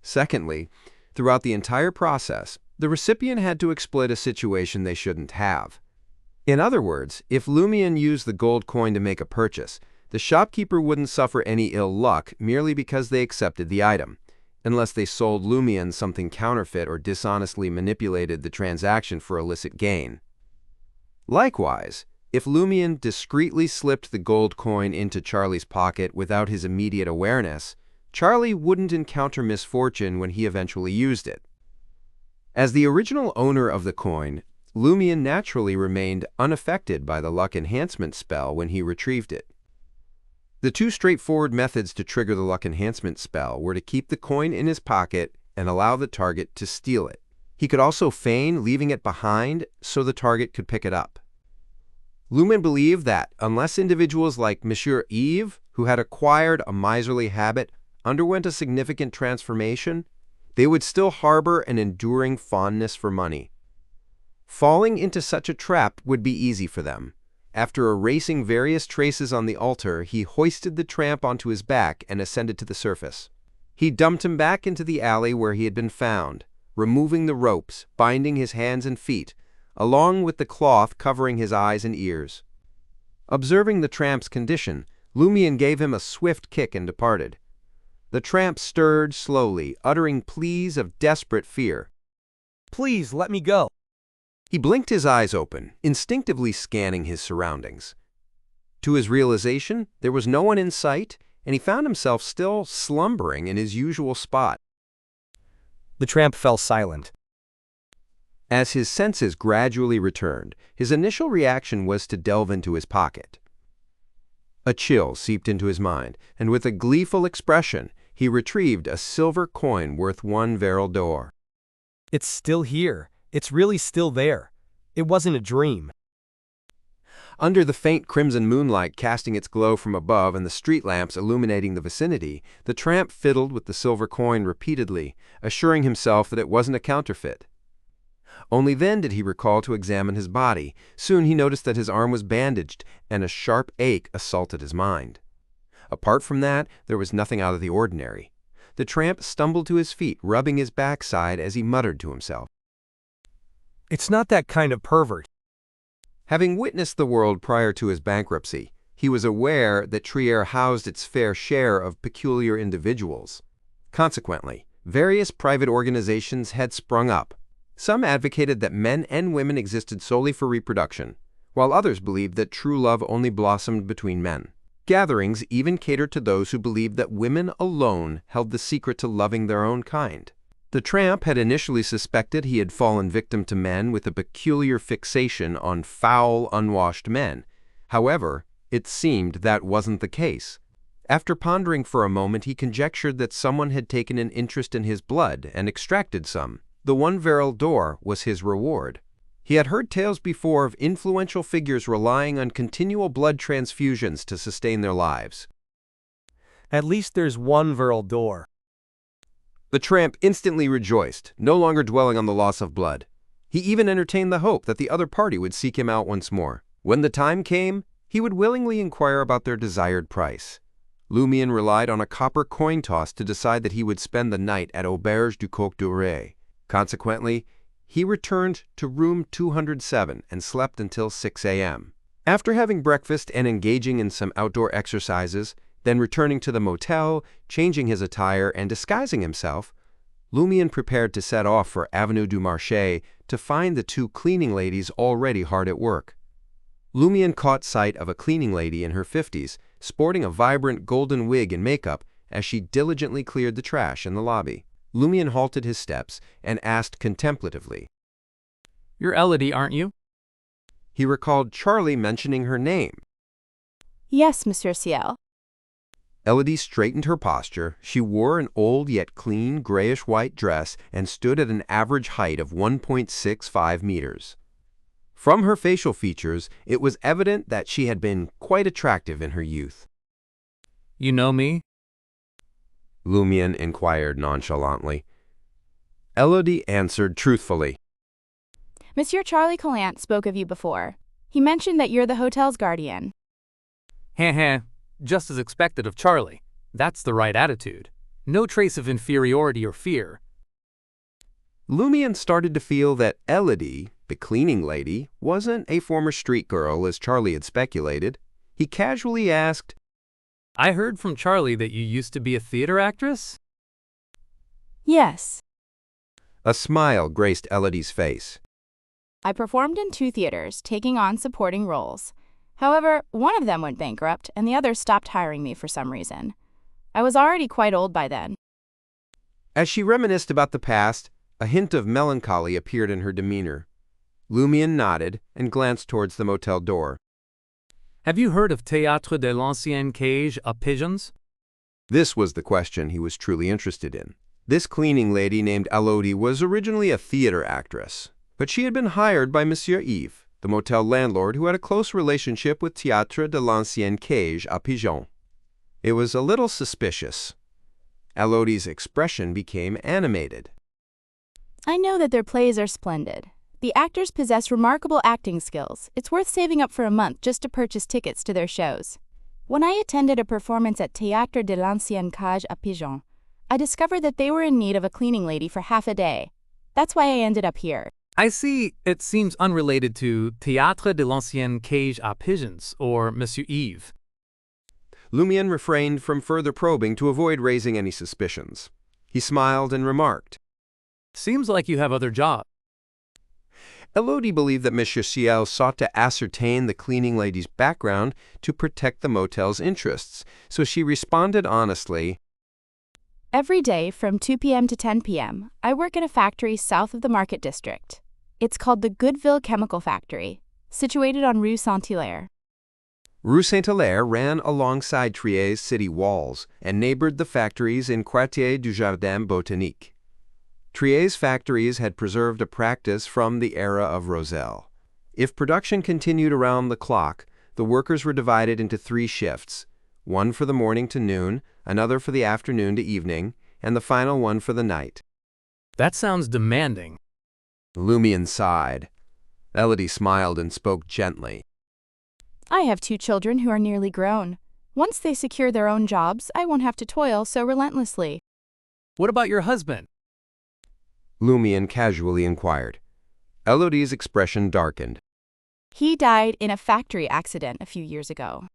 Secondly, throughout the entire process, the recipient had to exploit a situation they shouldn't have. In other words, if Lumian used the gold coin to make a purchase, the shopkeeper wouldn't suffer any ill luck merely because they accepted the item, unless they sold Lumian something counterfeit or dishonestly manipulated the transaction for illicit gain. Likewise, if Lumian discreetly slipped the gold coin into Charlie's pocket without his immediate awareness, Charlie wouldn't encounter misfortune when he eventually used it. As the original owner of the coin, Lumian naturally remained unaffected by the luck enhancement spell when he retrieved it. The 2 straightforward methods to trigger the luck enhancement spell were to keep the coin in his pocket and allow the target to steal it. He could also feign leaving it behind so the target could pick it up. Lumian believed that unless individuals like Monsieur Eve, who had acquired a miserly habit, underwent a significant transformation, they would still harbor an enduring fondness for money. Falling into such a trap would be easy for them. After erasing various traces on the altar, he hoisted the tramp onto his back and ascended to the surface. He dumped him back into the alley where he had been found, removing the ropes, binding his hands and feet, along with the cloth covering his eyes and ears. Observing the tramp's condition, Lumian gave him a swift kick and departed. The tramp stirred slowly, uttering pleas of desperate fear. Please, let me go. He blinked his eyes open, instinctively scanning his surroundings. To his realization, there was no one in sight, and he found himself still slumbering in his usual spot. The tramp fell silent. As his senses gradually returned, his initial reaction was to delve into his pocket. A chill seeped into his mind, and with a gleeful expression, he retrieved a silver coin worth 1 veril d'or. It's still here. It's really still there. It wasn't a dream. Under the faint crimson moonlight casting its glow from above and the street lamps illuminating the vicinity, the tramp fiddled with the silver coin repeatedly, assuring himself that it wasn't a counterfeit. Only then did he recall to examine his body. Soon he noticed that his arm was bandaged, and a sharp ache assaulted his mind. Apart from that, there was nothing out of the ordinary. The tramp stumbled to his feet, rubbing his backside as he muttered to himself. It's not that kind of pervert. Having witnessed the world prior to his bankruptcy, he was aware that Trier housed its fair share of peculiar individuals. Consequently, various private organizations had sprung up. Some advocated that men and women existed solely for reproduction, while others believed that true love only blossomed between men. Gatherings even catered to those who believed that women alone held the secret to loving their own kind. The tramp had initially suspected he had fallen victim to men with a peculiar fixation on foul, unwashed men. However, it seemed that wasn't the case. After pondering for a moment, he conjectured that someone had taken an interest in his blood and extracted some. The 1 veril d'or was his reward. He had heard tales before of influential figures relying on continual blood transfusions to sustain their lives. At least there's 1 veril d'or. The tramp instantly rejoiced, no longer dwelling on the loss of blood. He even entertained the hope that the other party would seek him out once more. When the time came, he would willingly inquire about their desired price. Lumian relied on a copper coin toss to decide that he would spend the night at Auberge du Coq d'Oreille. Consequently, he returned to room 207 and slept until 6 a.m. After having breakfast and engaging in some outdoor exercises, then returning to the motel, changing his attire, and disguising himself, Lumian prepared to set off for Avenue du Marché to find the 2 cleaning ladies already hard at work. Lumian caught sight of a cleaning lady in her 50s, sporting a vibrant golden wig and makeup, as she diligently cleared the trash in the lobby. Lumian halted his steps and asked contemplatively, You're Elodie, aren't you? He recalled Charlie mentioning her name. Yes, Monsieur Ciel. Elodie straightened her posture. She wore an old yet clean grayish-white dress and stood at an average height of 1.65 meters. From her facial features, it was evident that she had been quite attractive in her youth. You know me? Lumian inquired nonchalantly. Elodie answered truthfully. Monsieur Charlie Collant spoke of you before. He mentioned that you're the hotel's guardian. Heh, just as expected of Charlie. That's the right attitude. No trace of inferiority or fear. Lumian started to feel that Elodie, the cleaning lady, wasn't a former street girl as Charlie had speculated. He casually asked, I heard from Charlie that you used to be a theater actress? Yes. A smile graced Elodie's face. I performed in 2 theaters, taking on supporting roles. However, one of them went bankrupt, and the other stopped hiring me for some reason. I was already quite old by then. As she reminisced about the past, a hint of melancholy appeared in her demeanor. Lumian nodded and glanced towards the motel door. Have you heard of Théâtre de l'Ancienne Cage à Pigeons? This was the question he was truly interested in. This cleaning lady named Elodie was originally a theater actress, but she had been hired by Monsieur Yves, the motel landlord who had a close relationship with Théâtre de l'Ancienne Cage à Pigeons. It was a little suspicious. Elodie's expression became animated. I know that their plays are splendid. The actors possess remarkable acting skills. It's worth saving up for a month just to purchase tickets to their shows. When I attended a performance at Théâtre de l'Ancienne Cage à Pigeons, I discovered that they were in need of a cleaning lady for half a day. That's why I ended up here. I see it seems unrelated to Théâtre de l'Ancienne Cage à Pigeons or Monsieur Yves. Lumian refrained from further probing to avoid raising any suspicions. He smiled and remarked, Seems like you have other jobs. Elodie believed that Monsieur Ciel sought to ascertain the cleaning lady's background to protect the motel's interests, so she responded honestly, Every day from 2 p.m. to 10 p.m., I work in a factory south of the Market District. It's called the Goodville Chemical Factory, situated on Rue Saint-Hilaire. Rue Saint-Hilaire ran alongside Trier's city walls and neighbored the factories in Quartier du Jardin Botanique. Trier's factories had preserved a practice from the era of Roselle. If production continued around the clock, the workers were divided into 3 shifts, one for the morning to noon, another for the afternoon to evening, and the final one for the night. That sounds demanding. Lumian sighed. Elodie smiled and spoke gently. I have 2 children who are nearly grown. Once they secure their own jobs, I won't have to toil so relentlessly. What about your husband? Lumian casually inquired. Elodie's expression darkened. He died in a factory accident a few years ago.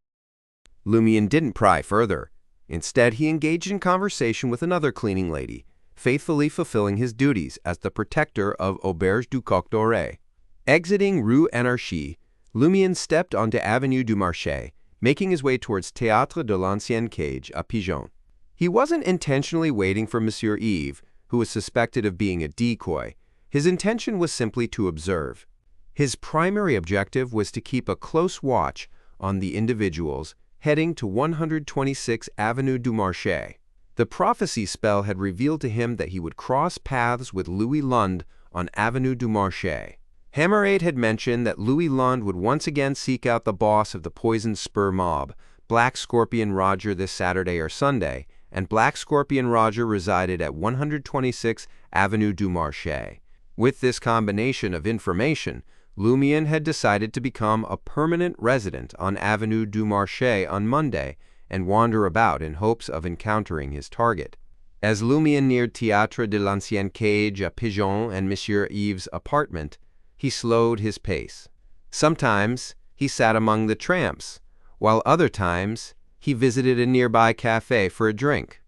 Lumian didn't pry further. Instead, he engaged in conversation with another cleaning lady, faithfully fulfilling his duties as the protector of Auberge du Coq d'Oreille. Exiting Rue Anarchie, Lumian stepped onto Avenue du Marché, making his way towards Théâtre de l'Ancienne Cage à Pigeons. He wasn't intentionally waiting for Monsieur Yves, who was suspected of being a decoy. His intention was simply to observe. His primary objective was to keep a close watch on the individuals heading to 126 Avenue du Marché. The prophecy spell had revealed to him that he would cross paths with Louis Lund on Avenue du Marché. Hammerade had mentioned that Louis Lund would once again seek out the boss of the Poison Spur mob, Black Scorpion Roger, this Saturday or Sunday, and Black Scorpion Roger resided at 126 Avenue du Marché. With this combination of information, Lumian had decided to become a permanent resident on Avenue du Marché on Monday and wander about in hopes of encountering his target. As Lumian neared Théâtre de l'Ancienne Cage à Pigeons and Monsieur Yves' apartment, he slowed his pace. Sometimes he sat among the tramps, while other times he visited a nearby café for a drink.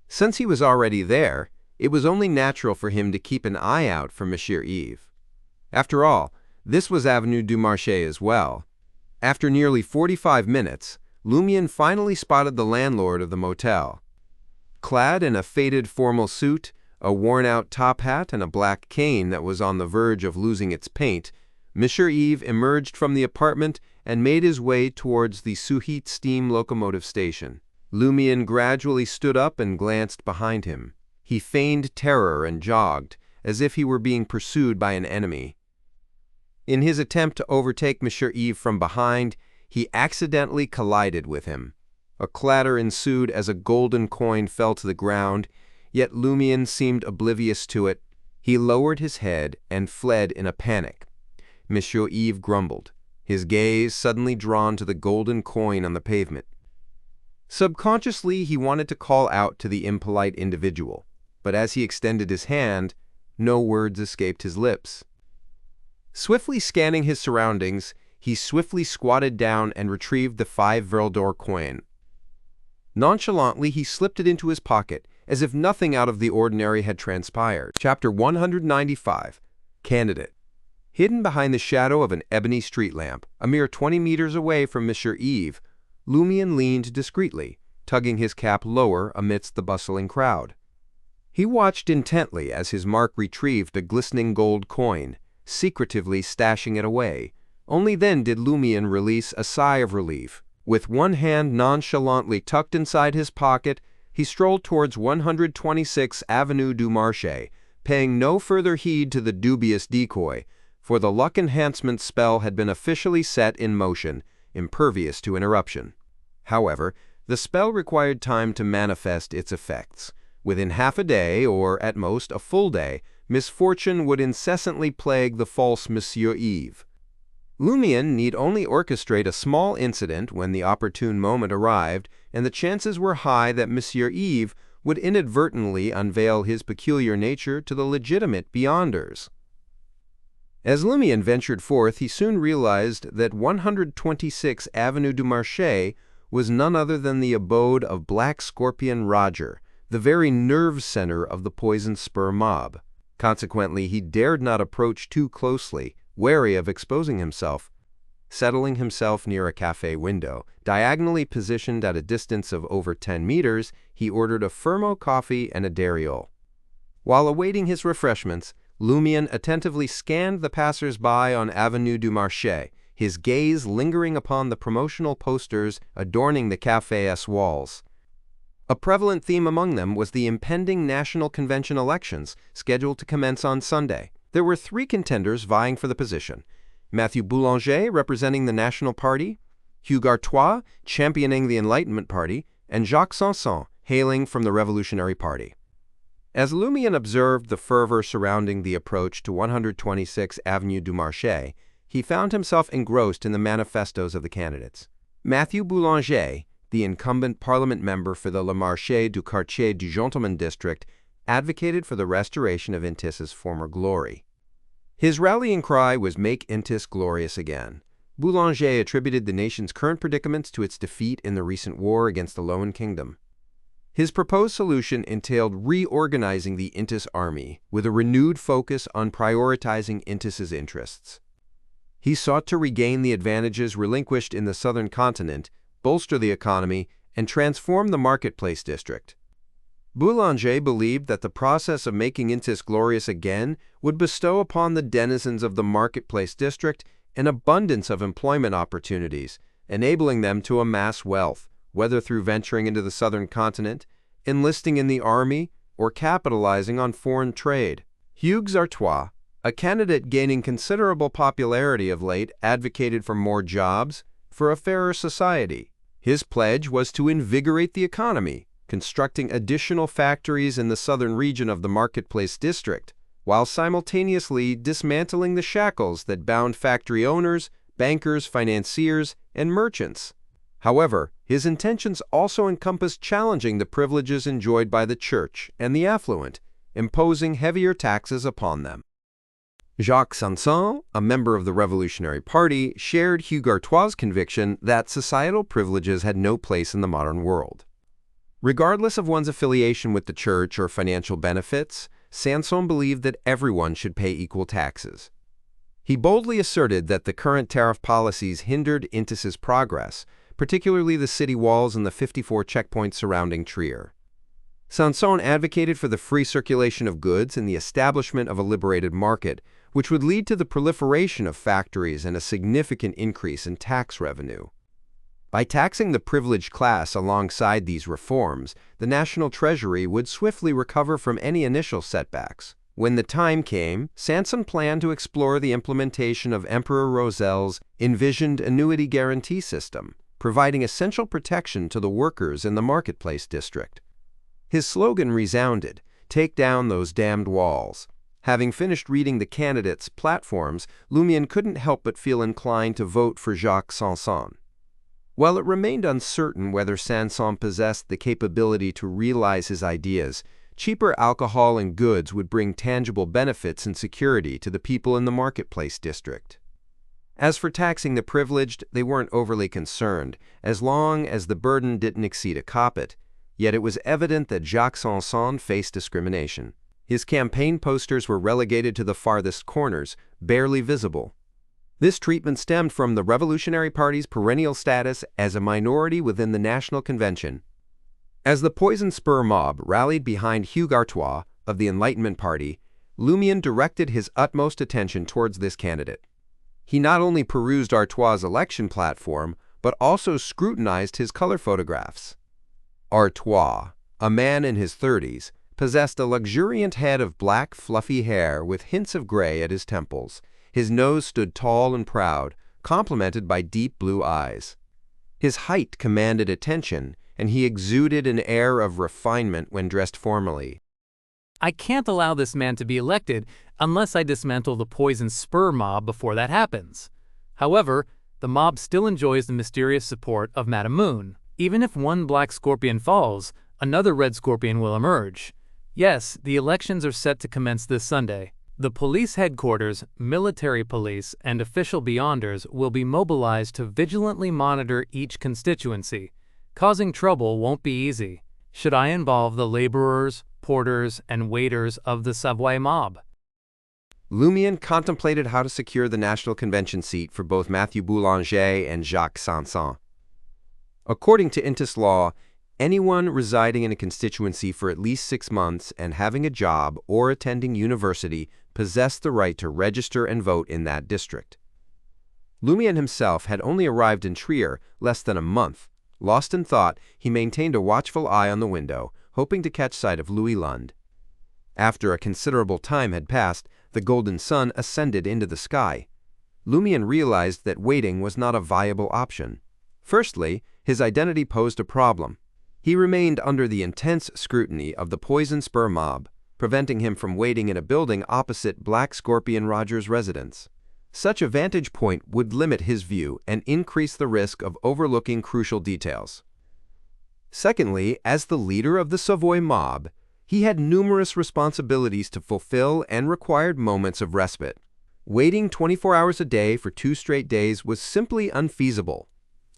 Since he was already there, it was only natural for him to keep an eye out for Monsieur Yves. After all, this was Avenue du Marché as well. After nearly 45 minutes, Lumian finally spotted the landlord of the motel. Clad in a faded formal suit, a worn-out top hat, and a black cane that was on the verge of losing its paint, Monsieur Yves emerged from the apartment and made his way towards the Suhit steam locomotive station. Lumian gradually stood up and glanced behind him. He feigned terror and jogged, as if he were being pursued by an enemy. In his attempt to overtake Monsieur Yves from behind, he accidentally collided with him. A clatter ensued as a golden coin fell to the ground, yet Lumian seemed oblivious to it. He lowered his head and fled in a panic. Monsieur Yves grumbled, his gaze suddenly drawn to the golden coin on the pavement. Subconsciously, he wanted to call out to the impolite individual, but as he extended his hand, no words escaped his lips. Swiftly scanning his surroundings, he swiftly squatted down and retrieved the 5 Verdor coin. Nonchalantly, he slipped it into his pocket, as if nothing out of the ordinary had transpired. Chapter 195. Candidate. Hidden behind the shadow of an ebony street lamp, a mere 20 meters away from Monsieur Yves, Lumian leaned discreetly, tugging his cap lower amidst the bustling crowd. He watched intently as his mark retrieved a glistening gold coin, secretively stashing it away. Only then did Lumian release a sigh of relief. With one hand nonchalantly tucked inside his pocket, he strolled towards 126 Avenue du Marché, paying no further heed to the dubious decoy, for the luck enhancement spell had been officially set in motion, impervious to interruption. However, the spell required time to manifest its effects. Within half a day, or at most a full day, misfortune would incessantly plague the false Monsieur Yves. Lumian need only orchestrate a small incident when the opportune moment arrived, and the chances were high that Monsieur Yves would inadvertently unveil his peculiar nature to the legitimate Beyonders. As Lumian ventured forth, he soon realized that 126 Avenue du Marché was none other than the abode of Black Scorpion Roger, the very nerve center of the Poison Spur mob. Consequently, he dared not approach too closely, wary of exposing himself. Settling himself near a cafe window, diagonally positioned at a distance of over 10 meters, he ordered a Fermo coffee and a Dariol. While awaiting his refreshments, Lumian attentively scanned the passers-by on Avenue du Marché, his gaze lingering upon the promotional posters adorning the café's walls. A prevalent theme among them was the impending National Convention elections, scheduled to commence on Sunday. There were 3 contenders vying for the position: Mathieu Boulanger, representing the National Party, Hugues Artois, championing the Enlightenment Party, and Jacques Sanson, hailing from the Revolutionary Party. As Lumian observed the fervor surrounding the approach to 126 Avenue du Marché, he found himself engrossed in the manifestos of the candidates. Mathieu Boulanger, the incumbent parliament member for the Le Marché du Quartier du Gentleman district, advocated for the restoration of Intis's former glory. His rallying cry was "Make Intis glorious again." Boulanger attributed the nation's current predicaments to its defeat in the recent war against the Loan Kingdom. His proposed solution entailed reorganizing the Intis army with a renewed focus on prioritizing Intis's interests. He sought to regain the advantages relinquished in the southern continent, bolster the economy, and transform the marketplace district. Boulanger believed that the process of making Intis glorious again would bestow upon the denizens of the marketplace district an abundance of employment opportunities, enabling them to amass wealth, whether through venturing into the southern continent, enlisting in the army, or capitalizing on foreign trade. Hugues Artois, a candidate gaining considerable popularity of late, advocated for more jobs, for a fairer society. His pledge was to invigorate the economy, constructing additional factories in the southern region of the marketplace district, while simultaneously dismantling the shackles that bound factory owners, bankers, financiers, and merchants. However, his intentions also encompassed challenging the privileges enjoyed by the church and the affluent, imposing heavier taxes upon them. Jacques Sanson, a member of the Revolutionary Party, shared Hugues Artois' conviction that societal privileges had no place in the modern world. Regardless of one's affiliation with the church or financial benefits, Sanson believed that everyone should pay equal taxes. He boldly asserted that the current tariff policies hindered Intis's progress, particularly the city walls and the 54 checkpoints surrounding Trier. Sanson advocated for the free circulation of goods and the establishment of a liberated market, which would lead to the proliferation of factories and a significant increase in tax revenue. By taxing the privileged class alongside these reforms, the national treasury would swiftly recover from any initial setbacks. When the time came, Sanson planned to explore the implementation of Emperor Rozel's envisioned annuity guarantee system, providing essential protection to the workers in the marketplace district. His slogan resounded, "Take down those damned walls." Having finished reading the candidates' platforms, Lumian couldn't help but feel inclined to vote for Jacques Sanson. While it remained uncertain whether Sanson possessed the capability to realize his ideas, cheaper alcohol and goods would bring tangible benefits and security to the people in the marketplace district. As for taxing the privileged, they weren't overly concerned, as long as the burden didn't exceed a koppit. Yet it was evident that Jacques Sanson faced discrimination. His campaign posters were relegated to the farthest corners, barely visible. This treatment stemmed from the Revolutionary Party's perennial status as a minority within the National Convention. As the Poison Spur mob rallied behind Hugues Artois of the Enlightenment Party, Lumian directed his utmost attention towards this candidate. He not only perused Artois' election platform, but also scrutinized his color photographs. Artois, a man in his 30s, possessed a luxuriant head of black, fluffy hair with hints of gray at his temples. His nose stood tall and proud, complemented by deep blue eyes. His height commanded attention, and he exuded an air of refinement when dressed formally. I can't allow this man to be elected unless I dismantle the Poison Spur mob before that happens. However, the mob still enjoys the mysterious support of Madame Moon. Even if one Black Scorpion falls, another red scorpion will emerge. Yes, the elections are set to commence this Sunday. The police headquarters, military police, and official beyonders will be mobilized to vigilantly monitor each constituency. Causing trouble won't be easy. Should I involve the laborers, porters, and waiters of the Savoy mob? Lumian contemplated how to secure the National Convention seat for both Mathieu Boulanger and Jacques Sanson. According to Intis law, anyone residing in a constituency for at least 6 months and having a job or attending university possessed the right to register and vote in that district. Lumian himself had only arrived in Trier less than a month. Lost in thought, he maintained a watchful eye on the window, hoping to catch sight of Louis Lund. After a considerable time had passed, the golden sun ascended into the sky. Lumian realized that waiting was not a viable option. Firstly, his identity posed a problem. He remained under the intense scrutiny of the Poison Spur mob, preventing him from waiting in a building opposite Black Scorpion Roger's residence. Such a vantage point would limit his view and increase the risk of overlooking crucial details. Secondly, as the leader of the Savoy mob, he had numerous responsibilities to fulfill and required moments of respite. Waiting 24 hours a day for 2 straight days was simply unfeasible.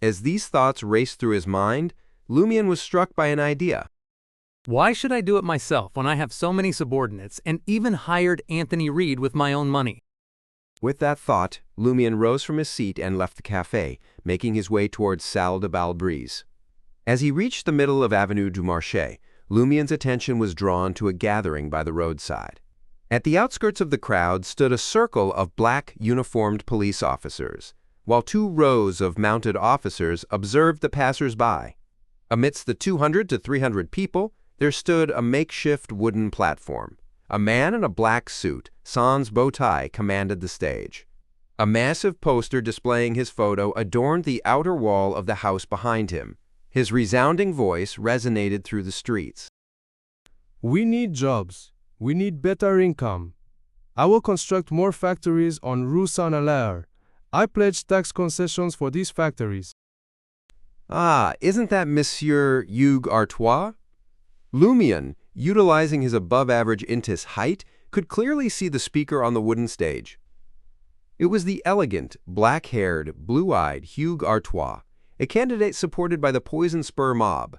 As these thoughts raced through his mind, Lumian was struck by an idea. Why should I do it myself when I have so many subordinates and even hired Anthony Reed with my own money? With that thought, Lumian rose from his seat and left the café, making his way towards Salle de Balbrise. As he reached the middle of Avenue du Marché, Lumian's attention was drawn to a gathering by the roadside. At the outskirts of the crowd stood a circle of black uniformed police officers, while 2 rows of mounted officers observed the passers-by. Amidst the 200 to 300 people, there stood a makeshift wooden platform. A man in a black suit, sans bow tie, commanded the stage. A massive poster displaying his photo adorned the outer wall of the house behind him. His resounding voice resonated through the streets. We need jobs. We need better income. I will construct more factories on Rue Saint-Hilaire. I pledge tax concessions for these factories. Ah, isn't that Monsieur Hugues Artois? Lumian, utilizing his above-average Intis height, could clearly see the speaker on the wooden stage. It was the elegant, black-haired, blue-eyed Hugues Artois, a candidate supported by the Poison Spur mob.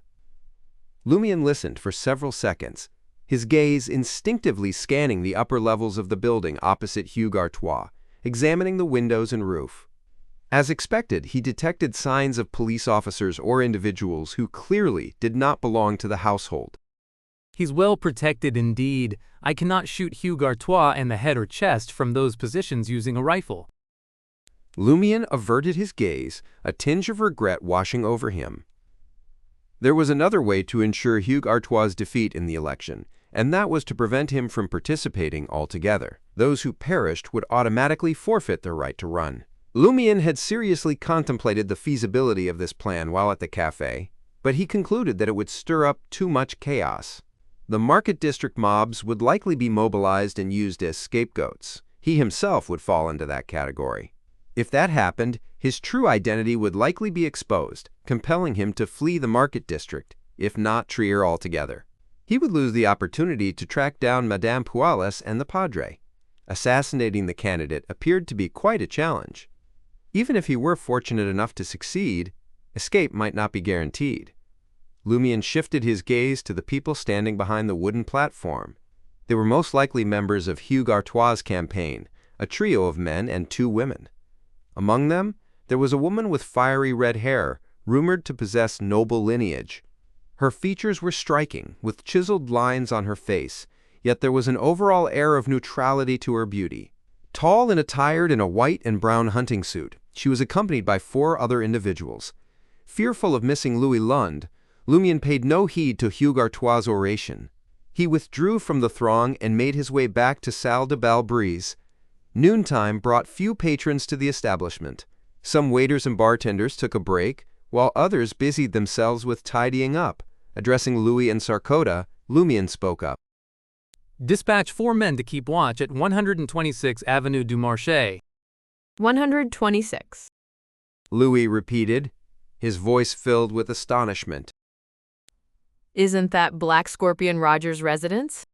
Lumian listened for several seconds, his gaze instinctively scanning the upper levels of the building opposite Hugues Artois, examining the windows and roof. As expected, he detected signs of police officers or individuals who clearly did not belong to the household. He's well protected indeed. I cannot shoot Hugues Artois in the head or chest from those positions using a rifle. Lumian averted his gaze, a tinge of regret washing over him. There was another way to ensure Hugues Artois' defeat in the election, and that was to prevent him from participating altogether. Those who perished would automatically forfeit their right to run. Lumian had seriously contemplated the feasibility of this plan while at the café, but he concluded that it would stir up too much chaos. The market district mobs would likely be mobilized and used as scapegoats. He himself would fall into that category. If that happened, his true identity would likely be exposed, compelling him to flee the market district, if not Trier altogether. He would lose the opportunity to track down Madame Puales and the Padre. Assassinating the candidate appeared to be quite a challenge. Even if he were fortunate enough to succeed, escape might not be guaranteed. Lumian shifted his gaze to the people standing behind the wooden platform. They were most likely members of Hugues Artois' campaign, a trio of men and 2 women. Among them, there was a woman with fiery red hair, rumored to possess noble lineage. Her features were striking, with chiseled lines on her face, yet there was an overall air of neutrality to her beauty. Tall and attired in a white and brown hunting suit, she was accompanied by 4 other individuals. Fearful of missing Louis Lund, Lumian paid no heed to Hugues Artois' oration. He withdrew from the throng and made his way back to Salle de Balbrise. Noontime brought few patrons to the establishment. Some waiters and bartenders took a break, while others busied themselves with tidying up. Addressing Louis and Sarkoda, Lumian spoke up. Dispatch 4 men to keep watch at 126 Avenue du Marché. 126. Louis repeated, his voice filled with astonishment. Isn't that Black Scorpion Roger's residence?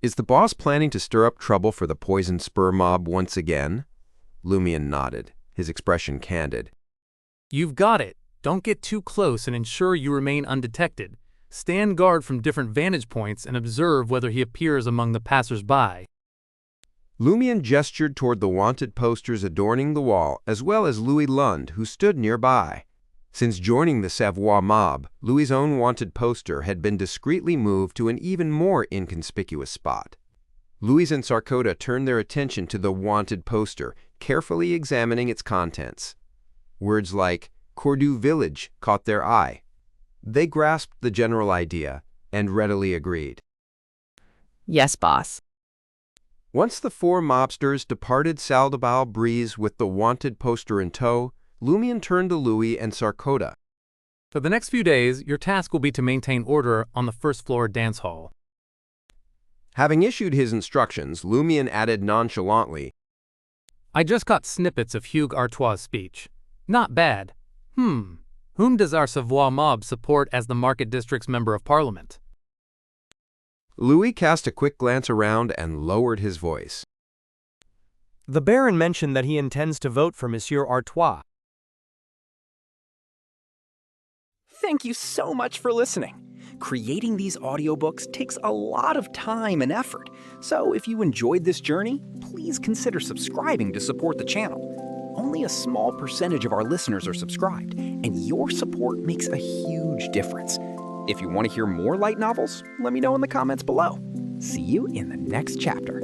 Is the boss planning to stir up trouble for the poison spur mob once again? Lumian nodded, his expression candid. You've got it. Don't get too close and ensure you remain undetected. Stand guard from different vantage points and observe whether he appears among the passers-by. Lumian gestured toward the wanted posters adorning the wall, as well as Louis Lund, who stood nearby. Since joining the Savoie mob, Louis's own wanted poster had been discreetly moved to an even more inconspicuous spot. Louis and Sarkoda turned their attention to the wanted poster, carefully examining its contents. Words like Cordu village caught their eye. They grasped the general idea and readily agreed. Yes, boss. Once the four mobsters departed Saldabal Breeze with the wanted poster in tow, Lumian turned to Louis and Sarkoda. For the next few days, your task will be to maintain order on the first-floor dance hall. Having issued his instructions, Lumian added nonchalantly, I just got snippets of Hugues Artois' speech. Not bad. Whom does our Savoie mob support as the Market District's Member of Parliament? Louis cast a quick glance around and lowered his voice. The Baron mentioned that he intends to vote for Monsieur Artois. Thank you so much for listening. Creating these audiobooks takes a lot of time and effort, so if you enjoyed this journey, please consider subscribing to support the channel. Only a small percentage of our listeners are subscribed, and your support makes a huge difference. If you want to hear more light novels, let me know in the comments below. See you in the next chapter.